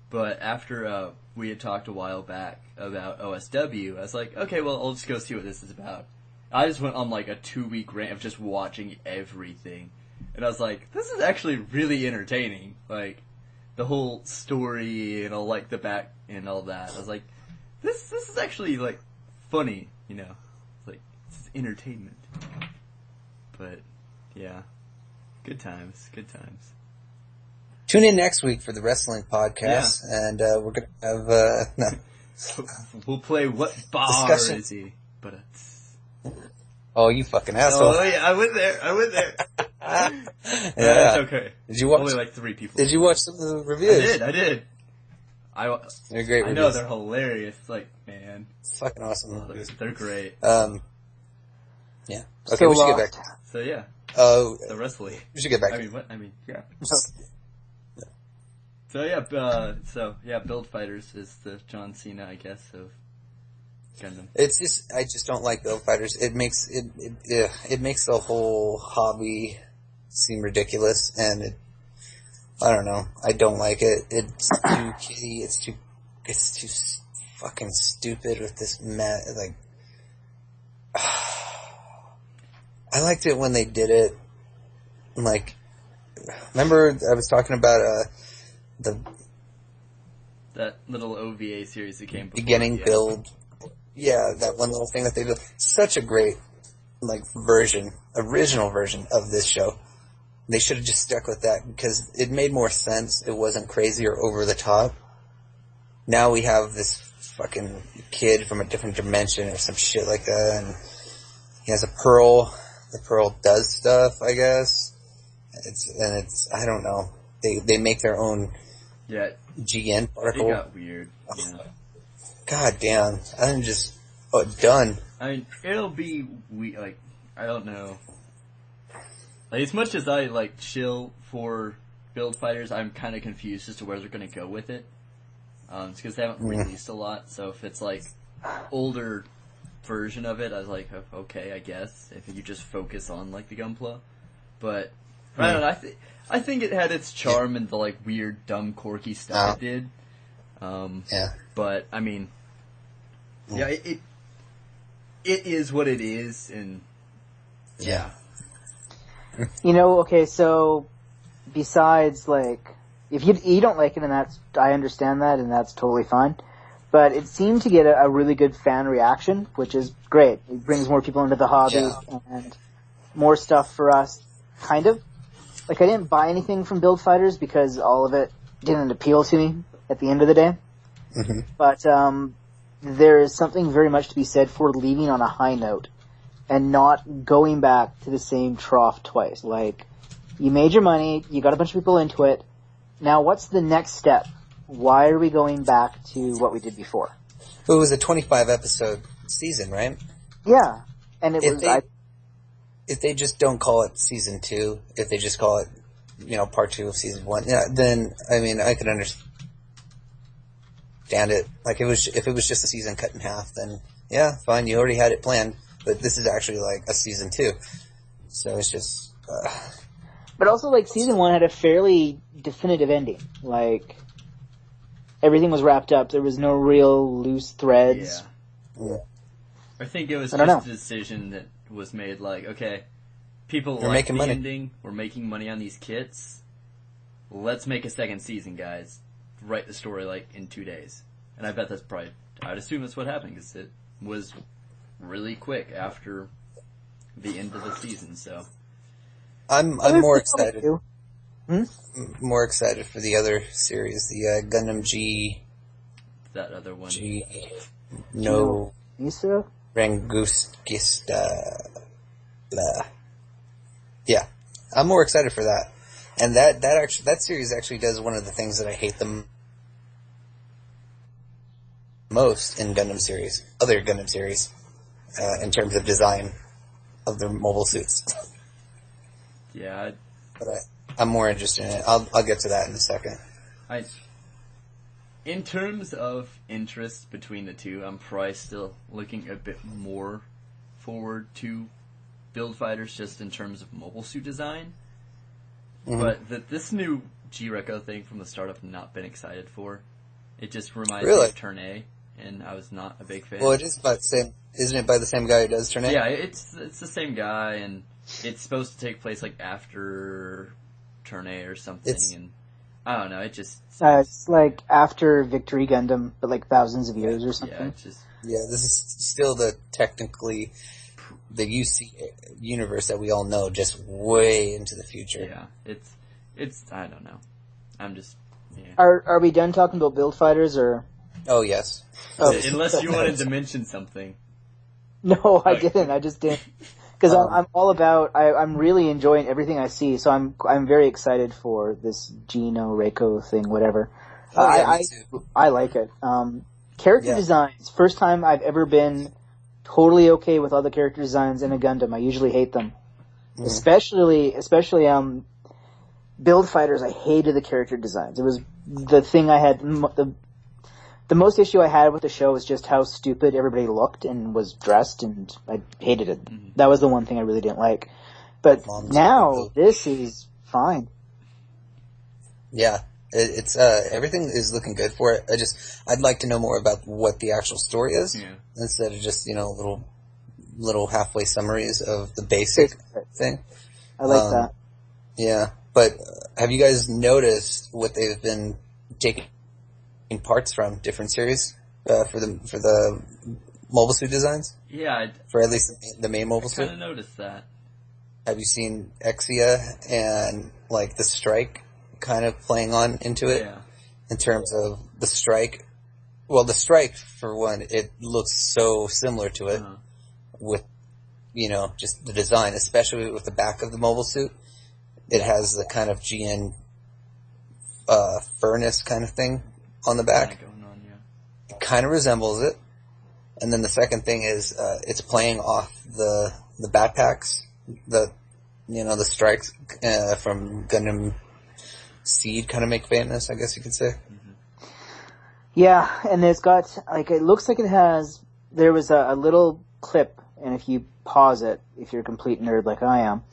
but after we had talked a while back about OSW, I was like, okay, well, I'll just go see what this is about. I just went on like a 2-week rant of just watching everything. And I was like, this is actually really entertaining. Like, the whole story and all like the back and all that. I was like, this is actually like funny, you know. It's like this is entertainment. But yeah, good times. Tune in next week for the wrestling podcast, and we're gonna have we'll play What Bar discussion. Is He? But oh, you fucking asshole! Oh yeah, I went there. Yeah, That's okay. Did you watch? Only like 3 people. Did you watch some of the reviews? I did. They're great. I know they're hilarious. Like, man, it's fucking awesome. They're great. Yeah. Okay, we should get back. So yeah. The wrestling. We should get back. Yeah. So yeah, Build Fighters is the John Cena, I guess, of Gundam. It's just, I just don't like Build Fighters. It makes the whole hobby seem ridiculous, and I don't know. I don't like it. It's too kiddie. It's too fucking stupid with this like. I liked it when they did it. Like, remember I was talking about that little OVA series that came before, beginning build. Yeah, that one little thing that they did. Such a great original version of this show. They should have just stuck with that because it made more sense. It wasn't crazy or over the top. Now we have this fucking kid from a different dimension or some shit like that, and he has a pearl. The pearl does stuff, I guess. It's I don't know. They make their own GN particle. It got weird. Yeah. God damn. I'm just done. I mean, it'll be like, I don't know. Like, as much as I like chill for Build Fighters, I'm kind of confused as to where they're going to go with it. It's because they haven't released a lot, so if it's like older version of it, I was like, okay, I guess if you just focus on like the Gunpla, but I don't know. I think it had its charm in the like weird, dumb, quirky stuff it did. But I mean, it is what it is, and yeah. You know, okay, so besides like, if you don't like it, and I understand that, and that's totally fine. But it seemed to get a really good fan reaction, which is great. It brings more people into the hobby and more stuff for us, kind of. Like, I didn't buy anything from Build Fighters because all of it didn't appeal to me at the end of the day. Mm-hmm. But there is something very much to be said for leaving on a high note and not going back to the same trough twice. Like, you made your money, you got a bunch of people into it. Now, what's the next step? Why are we going back to what we did before? Well, it was a 25-episode season, right? Yeah. And if they just don't call it season 2, if they just call it, part 2 of season 1, then, I mean, I could understand it. Like, if it was just a season cut in half, then, yeah, fine, you already had it planned. But this is actually, like, a season 2. So it's just... But also, like, season 1 had a fairly definitive ending. Like... Everything was wrapped up. There was no real loose threads. Yeah. I think it was just a decision that was made like, okay, people like the ending. We're making money on these kits. Let's make a second season, guys. Write the story like in 2 days. And I bet that's probably, I'd assume that's what happened because it was really quick after the end of the season, so. I'm more excited. More excited for the other series, the Gundam G. That other one. No. Misa? Ranguskista. Blah. Yeah. I'm more excited for that. And that series actually does one of the things that I hate the most in Gundam series. Other Gundam series. In terms of design of their mobile suits. Yeah. But I'm more interested in it. I'll get to that in a second. In terms of interest between the two, I'm probably still looking a bit more forward to Build Fighters just in terms of mobile suit design. Mm-hmm. But this new G-reko thing from the start I've not been excited for. It just reminds me of Turn A, and I was not a big fan. Well, it is by the same, isn't it by the same guy who does Turn A? Yeah, it's the same guy, and it's supposed to take place like after Turn A or something, and I don't know. It just it's like after Victory Gundam, but like thousands of years or something. Yeah, it's just this is still the UC universe that we all know, just way into the future. Yeah, it's I don't know. I'm just Are we done talking about build fighters or? Oh yes. Oh. Unless you wanted to mention something. No, I didn't. I just didn't. Because I'm all about. I'm really enjoying everything I see. So I'm very excited for this G-reko thing, whatever. Me too. I like it. Character designs. First time I've ever been totally okay with all the character designs in a Gundam. I usually hate them, especially build fighters. I hated the character designs. It was the thing I had the most issue I had with the show was just how stupid everybody looked and was dressed, and I hated it. Mm-hmm. That was the one thing I really didn't like. But now, this is fine. Yeah, it's everything is looking good for it. I'd like to know more about what the actual story is, instead of just, little halfway summaries of the basic thing. I like that. Yeah, but have you guys noticed what they've been taking in parts from different series for the mobile suit designs? Yeah, for at least the main mobile suit. I kind of noticed that. Have you seen Exia and like the strike kind of playing on into it? Yeah. In terms of the strike, well, the strike for one, it looks so similar to it with just the design, especially with the back of the mobile suit. It has the kind of GN furnace kind of thing on the back. Going on, It kind of resembles it. And then the second thing is it's playing off the backpacks, the strikes from Gundam Seed kind of make famous, I guess you could say. Mm-hmm. Yeah, and it's got it looks like it has. There was a little clip, and if you pause it, if you're a complete nerd like I am,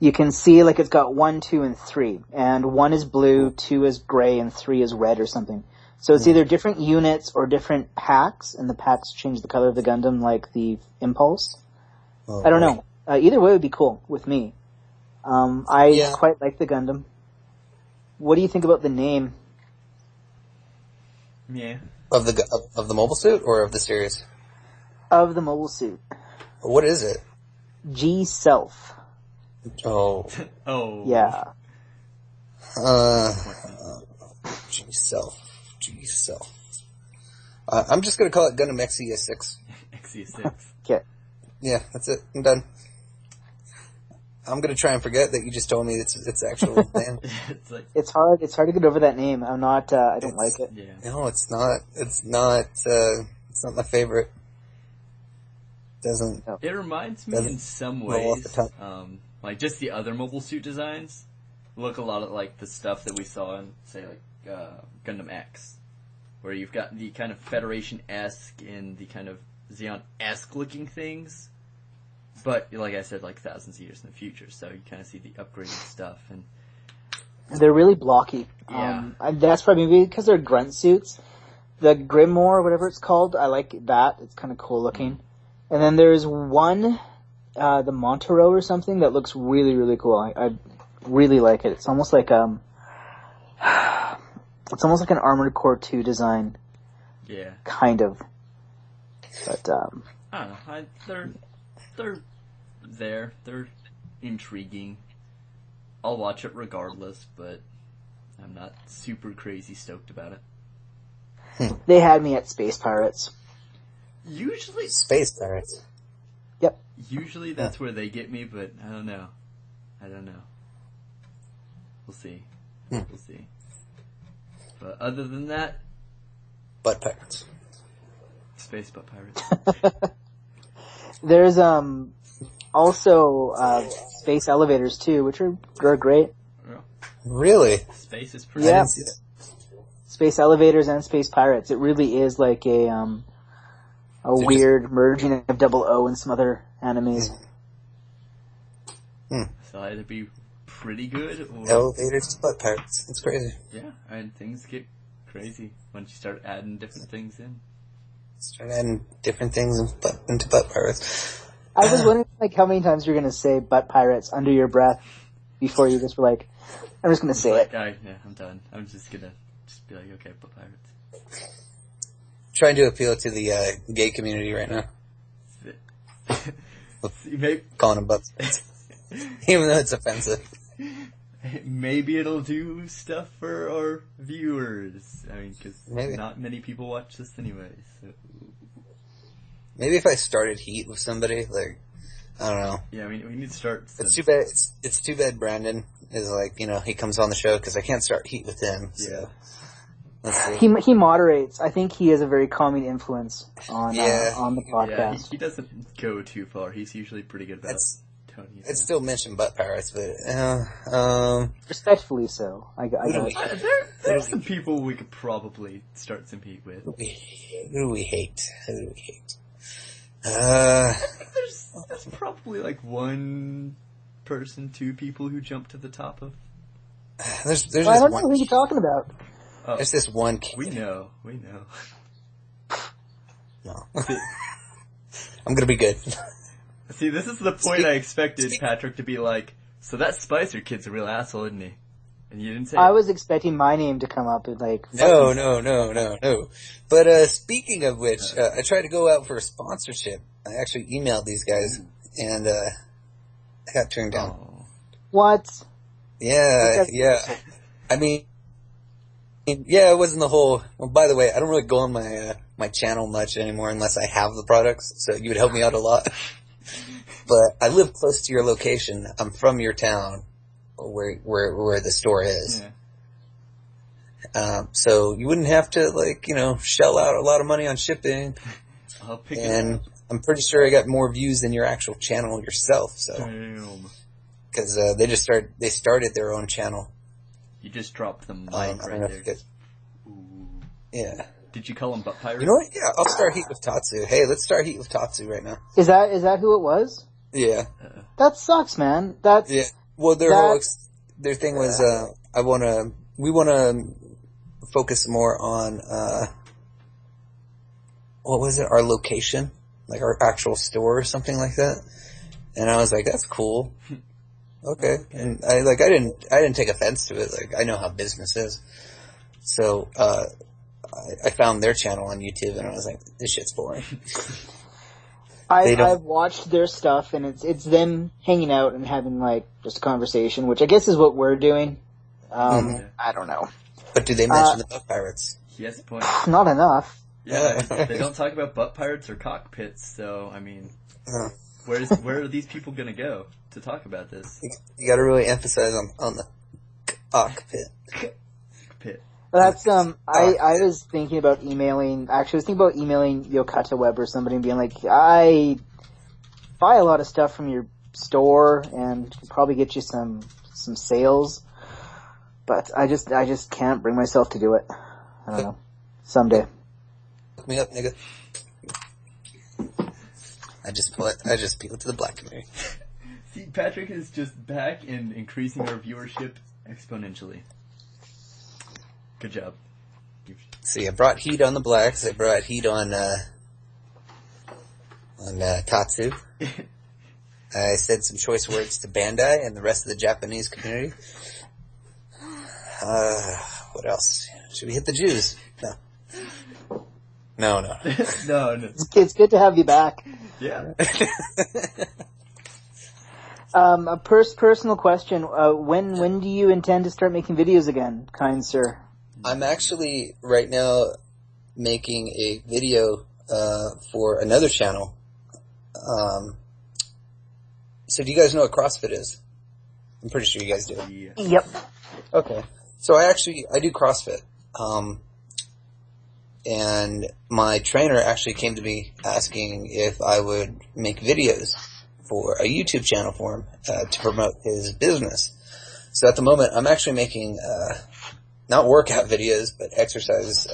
you can see it's got 1, 2, and 3, and 1 is blue, 2 is gray, and 3 is red or something. So it's either different units or different packs, and the packs change the color of the Gundam, like the Impulse. I don't know. Either way would be cool with me. I quite like the Gundam. What do you think about the name? Yeah. Of the mobile suit or of the series? Of the mobile suit. What is it? G-Self. Oh. Oh. Yeah. G-Self. I'm just gonna call it Gundam Exia 6. Exia 6. Okay. Yeah, that's it. I'm done. I'm gonna try and forget that you just told me it's actual name. It's hard to get over that name. I'm not. I don't like it. Yeah. No, it's not. It's not. It's not my favorite. Doesn't. It reminds me in some ways, just the other mobile suit designs look a lot like the stuff that we saw in, say, Gundam X, where you've got the kind of Federation-esque and the kind of Xeon-esque looking things. But, like I said, thousands of years in the future, so you kind of see the upgraded stuff. And they're really blocky. Yeah. That's probably because they're grunt suits. The Grimoire, whatever it's called, I like that. It's kind of cool looking. And then there's one, the Montero or something, that looks really, really cool. I really like it. It's almost like an Armored Core 2 design. Yeah. Kind of. But, I don't know. They're there. They're intriguing. I'll watch it regardless, but I'm not super crazy stoked about it. They had me at Space Pirates. Usually... Space Pirates? Yep. Usually that's where they get me, but I don't know. We'll see. We'll see. But other than that... Butt Pirates. Space Butt Pirates. There's also space elevators too, which are great. Really? Space is pretty. Yeah. Space elevators and space pirates. It really is like a weird merging of Double O and some other animes. So either be pretty good or elevators to butt pirates. It's crazy. Yeah, and things get crazy once you start adding different things in. Start adding different things into butt pirates. I was wondering how many times you're going to say butt pirates under your breath. before you just were like, I'm just gonna say it. Yeah, I'm done. I'm just gonna be like, okay, but pirates. Trying to appeal to the gay community right now. Calling them butts. Even though it's offensive. Maybe it'll do stuff for our viewers. I mean, because not many people watch this anyway. So. Maybe if I started heat with somebody, like, I don't know. Yeah, we need to start. It's too bad. It's too bad Brandon is like, he comes on the show because I can't start heat with him. So. Yeah. He moderates. I think he has a very calming influence on the podcast. Yeah, he doesn't go too far. He's usually pretty good about Tony. I'd still mention butt pirates, but respectfully so. I there's some people we could probably start some heat with. Who do we hate? There's probably like one person, two people who jump to the top of. There's I don't know who you're talking about. Oh, there's this one kid. We know. No. I'm gonna be good. See, this is the point I expected Patrick to be like, so that Spicer kid's a real asshole, isn't he? And you didn't say I was expecting my name to come up and like... No. But speaking of which, I tried to go out for a sponsorship. I actually emailed these guys, and I got turned down. Oh. What? Yeah. I mean, it wasn't the whole... Well, by the way, I don't really go on my channel much anymore unless I have the products, so you would help me out a lot. But I live close to your location. I'm from your town, where the store is. Yeah. So you wouldn't have to shell out a lot of money on shipping. I'll pick it up. I'm pretty sure I got more views than your actual channel yourself. So, because they started their own channel. You just dropped the mic right there. Yeah. Did you call him butt pirates? You know what? Yeah, I'll start heat with Tatsu. Hey, let's start heat with Tatsu right now. Is that who it was? Yeah. That sucks, man. Yeah. Well, their thing was, we wanna focus more on, what was it? Our location, like our actual store or something like that. And I was like, that's cool. Okay. And I didn't take offense to it. Like, I know how business is. So, I found their channel on YouTube and I was like, this shit's boring. I've watched their stuff and it's them hanging out and having like just a conversation, which I guess is what we're doing. I don't know. But do they mention the butt pirates? Yes, point. Not enough. Yeah, they don't talk about butt pirates or cockpits, so I mean, where are these people gonna go to talk about this? You gotta really emphasize on the cockpit. That's, I was thinking about emailing Yokata Web or somebody and being like, I buy a lot of stuff from your store and can probably get you some sales, but I just can't bring myself to do it. I don't know. Someday. Look me up, nigga. I just appeal to the black community. See, Patrick is just back and increasing our viewership exponentially. Good job. See, I brought heat on the blacks. I brought heat on Tatsu. I said some choice words to Bandai and the rest of the Japanese community. What else? Should we hit the Jews? No. No. It's good to have you back. Yeah. A personal question. When do you intend to start making videos again, kind sir? I'm actually right now making a video for another channel. So do you guys know what CrossFit is? I'm pretty sure you guys do. Yeah. Yep. Okay. So I do CrossFit. And my trainer actually came to me asking if I would make videos for a YouTube channel for him to promote his business. So at the moment, I'm actually making not workout videos, but exercise,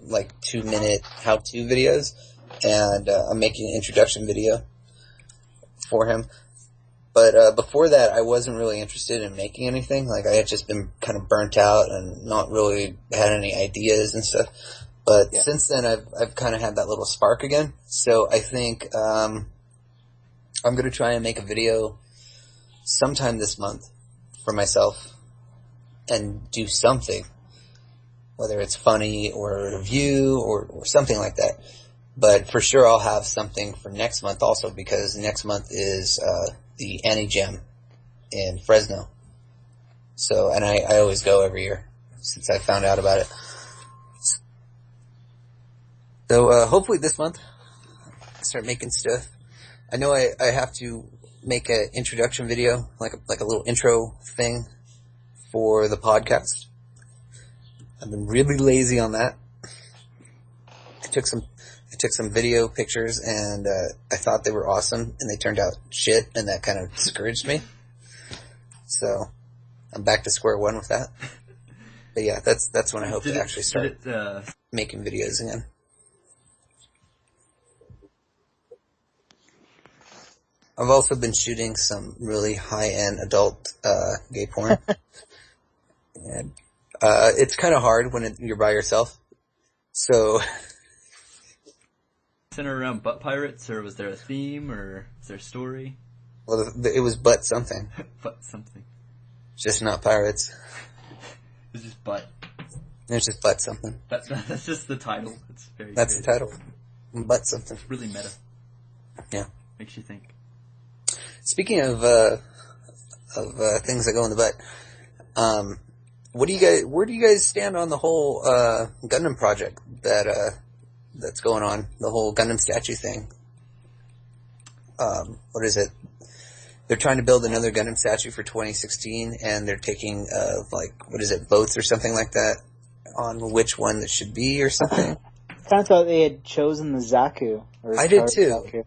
like 2-minute how-to videos, and I'm making an introduction video for him. But before that, I wasn't really interested in making anything. Like, I had just been kind of burnt out and not really had any ideas and stuff. But since then, I've kind of had that little spark again. So I think I'm going to try and make a video sometime this month for myself and do something, whether it's funny or a review or something like that. But for sure I'll have something for next month also, because next month is the Annie Jam in Fresno. So, and I always go every year since I found out about it. So hopefully this month I start making stuff. I know I have to make an introduction video, like a little intro thing for the podcast. I've been really lazy on that. I took some video pictures, and I thought they were awesome, and they turned out shit, and that kind of discouraged me. So I'm back to square one with that. But yeah, that's when I hope to actually start making videos again. I've also been shooting some really high-end adult gay porn. And it's kind of hard when you're by yourself. So Center around butt pirates, or was there a theme, or is there a story? Well, it was butt something. Butt something. Just not pirates. It's just butt. It's just butt something. That's just the title. It's That's the title. Butt something. It's really meta. Yeah. Makes you think. Speaking of things that go in the butt, where do you guys stand on the whole Gundam project that's going on? The whole Gundam statue thing. What is it? They're trying to build another Gundam statue for 2016, and they're taking votes or something like that on which one it should be or something. I kind of thought they had chosen the Zaku. I did too. Zaku.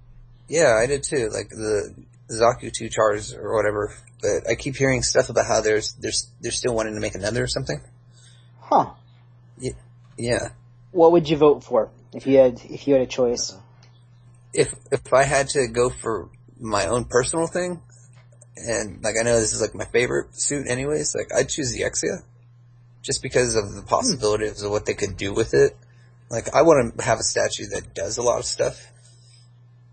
Yeah, I did too. Like the Zaku 2 Chars or whatever. But I keep hearing stuff about how they're still wanting to make another or something. Huh. Yeah. What would you vote for if you had a choice? If I had to go for my own personal thing, and like I know this is like my favorite suit anyways, like I'd choose the Exia. Just because of the possibilities of what they could do with it. Like I want to have a statue that does a lot of stuff.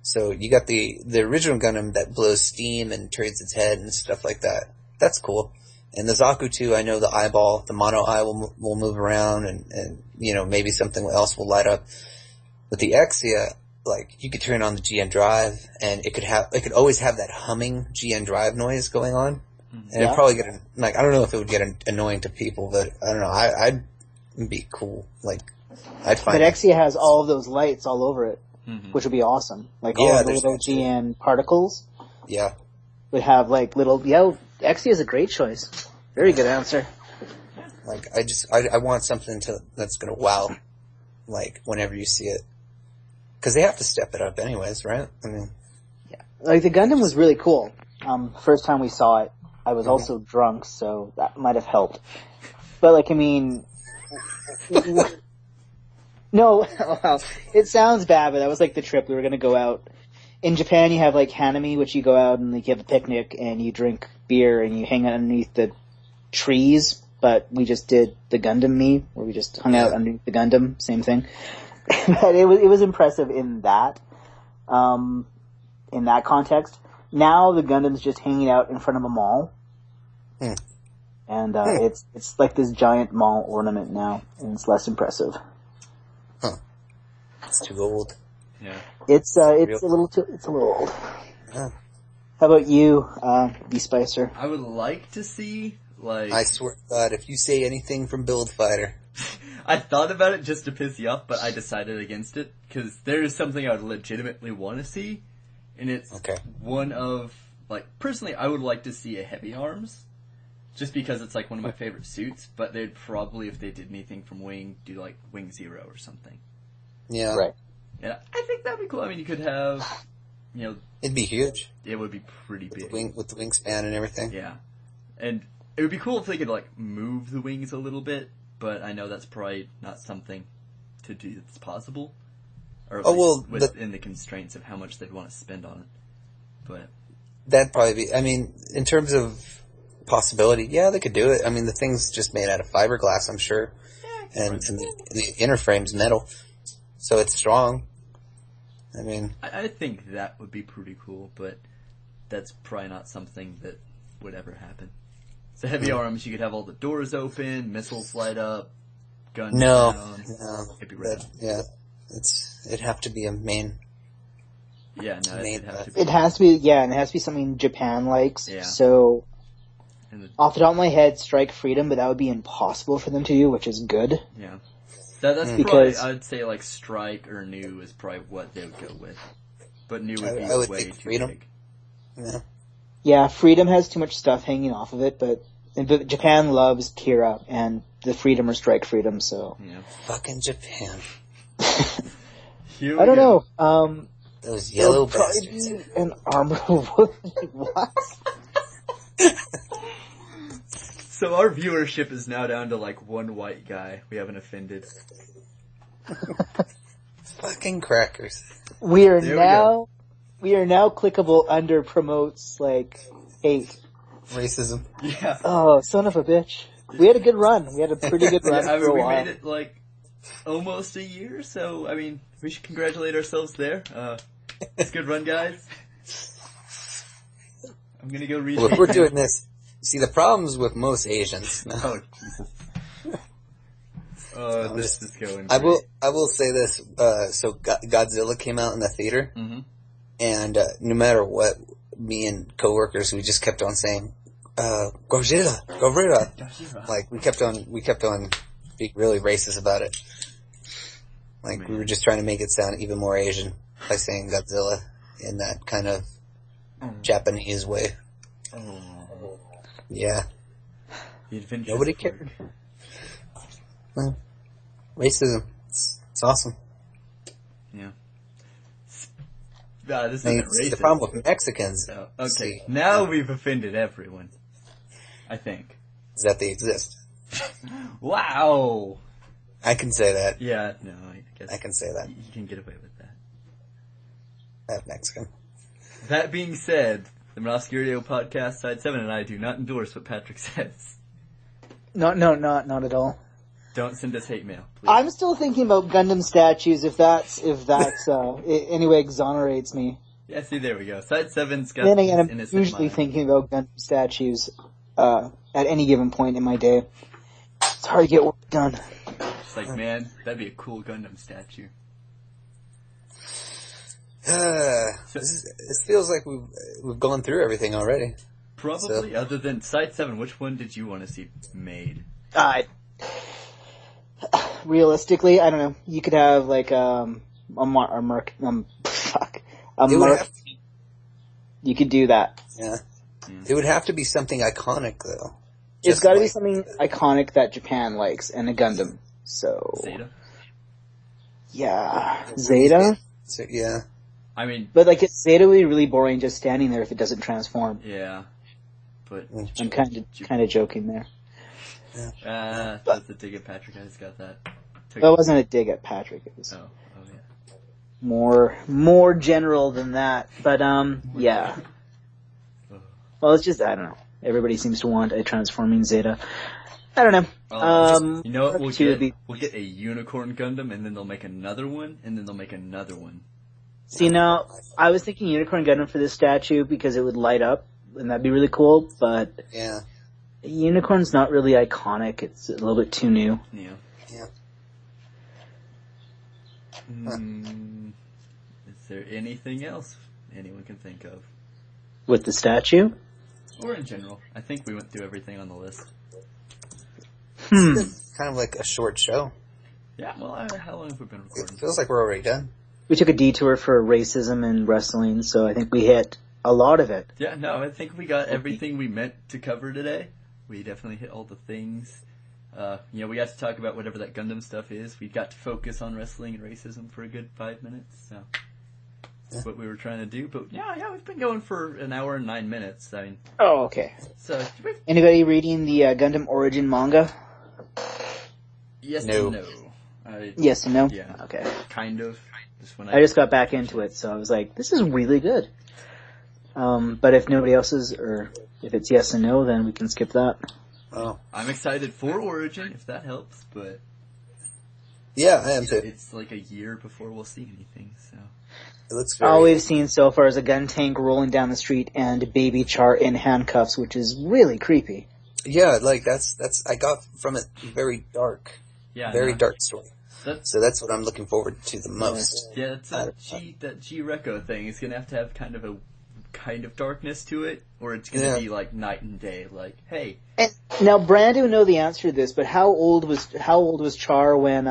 So you got the original Gundam that blows steam and turns its head and stuff like that. That's cool. And the Zaku 2, I know the eyeball, the mono eye will move around, and you know, maybe something else will light up. But the Exia, like, you could turn on the GN drive, and it could always have that humming GN drive noise going on. And it'd probably get, like, I don't know if it would get annoying to people, but I don't know, I'd be cool. Like, I'd find But Exia has all of those lights all over it. Mm-hmm. Which would be awesome. Like all of the little GN particles. Yeah. Would have like little, Exia is a great choice. Very good answer. Like, I want something that's gonna wow, like, whenever you see it. Cause they have to step it up anyways, right? I mean. Yeah. Like the Gundam was really cool. First time we saw it, I was also drunk, so that might have helped. But like, I mean, no, well, it sounds bad, but that was like the trip. We were going to go out. In Japan, you have like Hanami, which you go out and like, you have a picnic and you drink beer and you hang out underneath the trees. But we just did the Gundam Me, where we just hung out underneath the Gundam. Same thing. But it was impressive in that context. Now the Gundam's just hanging out in front of a mall. And it's like this giant mall ornament now, and it's less impressive. It's too old. Yeah. It's a little old. Yeah. How about you, B-Spicer? I would like to see, like... I swear to God, if you say anything from Build Fighter... I thought about it just to piss you off, but I decided against it, because there is something I would legitimately want to see, and it's one of, like, personally, I would like to see a Heavy Arms, just because it's, like, one of my favorite suits, but they'd probably, if they did anything from Wing, do, like, Wing Zero or something. Yeah. Right. Yeah, I think that'd be cool. I mean, you could have, you know... It'd be huge. It would be pretty big. With the wingspan and everything. Yeah. And it would be cool if they could, like, move the wings a little bit, but I know that's probably not something to do that's possible. Or within the constraints of how much they'd want to spend on it. But... That'd probably be... I mean, in terms of possibility, yeah, they could do it. I mean, the thing's just made out of fiberglass, I'm sure. Yeah, and the inner frame's metal. So it's strong. I mean... I think that would be pretty cool, but that's probably not something that would ever happen. So heavy arms, you could have all the doors open, missiles light up, guns No. down. It'd be rad. It'd have to be a main. Yeah, no, it'd have to be. It has to be, and it has to be something Japan likes. Yeah. So, off the top of my head, Strike Freedom, but that would be impossible for them to do, which is good. Yeah. That's because probably, I'd say like Strike or New is probably what they would go with. But New would be I would way think too Freedom. big. Yeah. Yeah, Freedom has too much stuff hanging off of it, but Japan loves Kira and the Freedom or Strike Freedom, so. Yeah. Fucking Japan. I don't know. Those yellow probably bastards. be an armor. What? So our viewership is now down to like one white guy. We haven't offended. Fucking crackers. We are There now clickable under promotes like hate. Racism. Yeah. Oh, son of a bitch. We had a good run. We had a pretty good run I for a mean, we while. made it like almost a year, so I mean, we should congratulate ourselves there. It's a good run, guys. I'm gonna go read. Well, if we're doing this, see the problems with most Asians. No. Oh Jesus. Oh, this is going. I great. will say this. So Godzilla came out in the theater, Mm-hmm. and no matter what, me and coworkers, we just kept on saying, Godzilla, Godzilla. Like we kept on being really racist about it. Like we were just trying to make it sound even more Asian by saying Godzilla in that kind of Japanese way. Oh. Yeah. The adventure. Nobody cared. Well, racism. It's awesome. Yeah. This isn't It's racist. the problem with Mexicans. So, okay, See, now we've offended everyone. I think. is that they exist. Wow. I can say that. Yeah, no, I guess I can say that. you can get away with that. That Mexican. That being said, the Minovsky Radio podcast, Side 7 and I do not endorse what Patrick says. Not at all. Don't send us hate mail, please. I'm still thinking about Gundam statues. If that's anyway exonerates me. Yeah, see, there we go. Side 7's got Then again, his I'm innocent usually mind. thinking about Gundam statues at any given point in my day. It's hard to get work done. It's like, man, that'd be a cool Gundam statue. This feels like we've gone through everything already. Probably, other than Side 7, which one did you want to see made? Realistically, I don't know. You could have like a Merc. You could do that. Yeah. It would have to be something iconic, though. It's got to be something iconic that Japan likes, and a Gundam. So Zeta? yeah, Zeta. So, yeah. I mean, But like Zeta would be really boring just standing there if it doesn't transform. yeah. But, I'm kind of joking there. that's the dig at Patrick. I just got that. That wasn't a dig at Patrick. It was Oh yeah. more general than that. But yeah. Well, it's just I don't know. Everybody seems to want a transforming Zeta. I don't know. You know what? We'll two would get, be- we'll get a unicorn Gundam, and then they'll make another one, and then they'll make another one. See now, I was thinking Unicorn Gundam for this statue because it would light up, and that'd be really cool. But Yeah. Unicorn's not really iconic. It's a little bit too new. Yeah. Yeah. Is there anything else anyone can think of? With the statue? Or in general? I think we went through everything on the list. Kind of like a short show. Yeah, well, how long have we been It recording? feels like we're already done. We took a detour for racism and wrestling, so I think we hit a lot of it. Yeah, no, I think we got everything we meant to cover today. We definitely hit all the things. We got to talk about whatever that Gundam stuff is. We got to focus on wrestling and racism for a good 5 minutes, so that's what we were trying to do. But yeah, we've been going for an hour and 9 minutes. I mean, Oh, okay. so Anybody reading the Gundam Origin manga? yes No. and no. Yes and no? Yeah. Okay. Kind of. Just when I just got back into it, so I was like, this is really good. But if nobody else is, or if it's yes and no, then we can skip that. Oh. I'm excited for Origin, if that helps, but Yeah, I am too. it's like a year before we'll see anything, so. It looks very... All we've seen so far is a gun tank rolling down the street and Baby Char in handcuffs, which is really creepy. Yeah, like that's I got from it very dark, dark story. So that's what I'm looking forward to the most. Yeah, it's that G-reko thing. It's gonna have to have kind of darkness to it, or it's gonna be like night and day. Like, hey. And now, Brandon would know the answer to this, but how old was Char when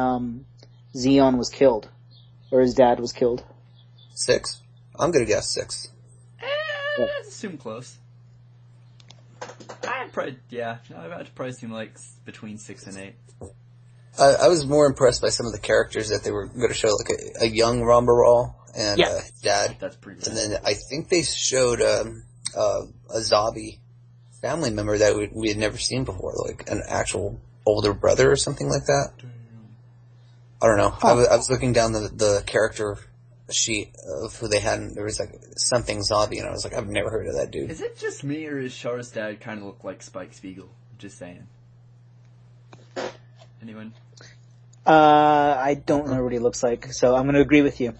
Xeon was killed, or his dad was killed? 6. I'm gonna guess 6. Let's assume close. I'd probably seem like between 6 and 8. I was more impressed by some of the characters that they were going to show, like a young Rambaral and his dad. That's pretty good. And then I think they showed a Zabi family member that we had never seen before, like an actual older brother or something like that. I don't know. Huh. I was looking down the character sheet of who they had, and there was like something Zabi, and I was like, I've never heard of that dude. Is it just me, or is Char's dad kind of look like Spike Spiegel? Just saying. Anyone? I don't know what he looks like, so I'm going to agree with you.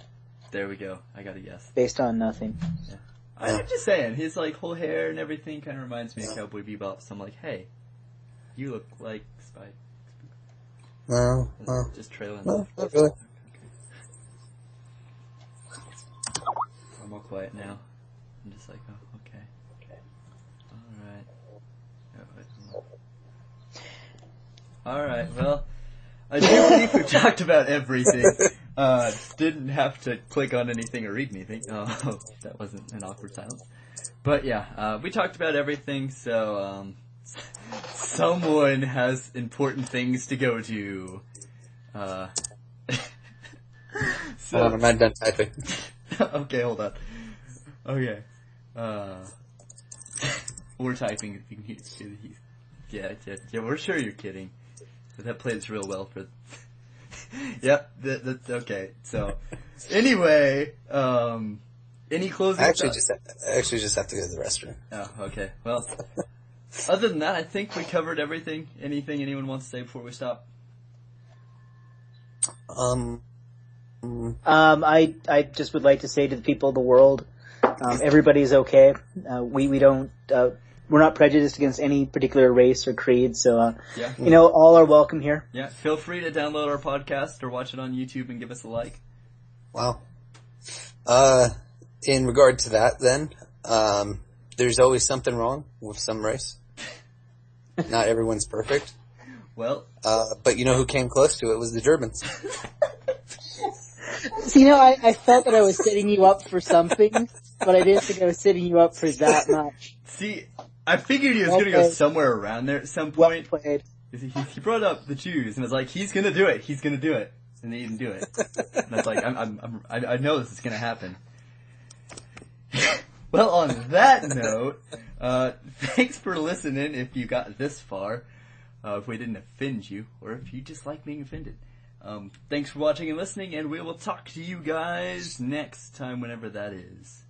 There we go. I got a yes. Based on nothing. Yeah. I'm just saying, his like whole hair and everything kind of reminds me of Cowboy Bebop, so I'm like, hey, you look like Spike. No. Just trailing. No, not really. I'm all quiet now. I'm just like, oh, okay. Alright, well, I do believe we've talked about everything. Didn't have to click on anything or read anything. Oh, that wasn't an awkward silence. But yeah, we talked about everything, so, someone has important things to go to. So, hold on, I'm not done typing. Okay, hold on. Okay. We're typing. Yeah, we're sure you're kidding. That plays real well for... Yep, that's okay. So, anyway, any closing thoughts? I actually just have to go to the restroom. Oh, okay. Well, other than that, I think we covered everything. Anything anyone wants to say before we stop? I just would like to say to the people of the world, everybody's okay. We're not prejudiced against any particular race or creed, so, all are welcome here. Yeah, feel free to download our podcast or watch it on YouTube and give us a like. Wow. In regard to that, then, there's always something wrong with some race. Not everyone's perfect. Well. But you know who came close to it was the Germans. See, I felt that I was setting you up for something, but I didn't think I was setting you up for that much. See, I figured he was going to go somewhere around there at some point. Well played. He brought up the Jews, and I was like, he's going to do it, and he didn't do it. And I was like, I know this is going to happen. Well, on that note, thanks for listening if you got this far, if we didn't offend you, or if you just like being offended. Thanks for watching and listening, and we will talk to you guys next time, whenever that is.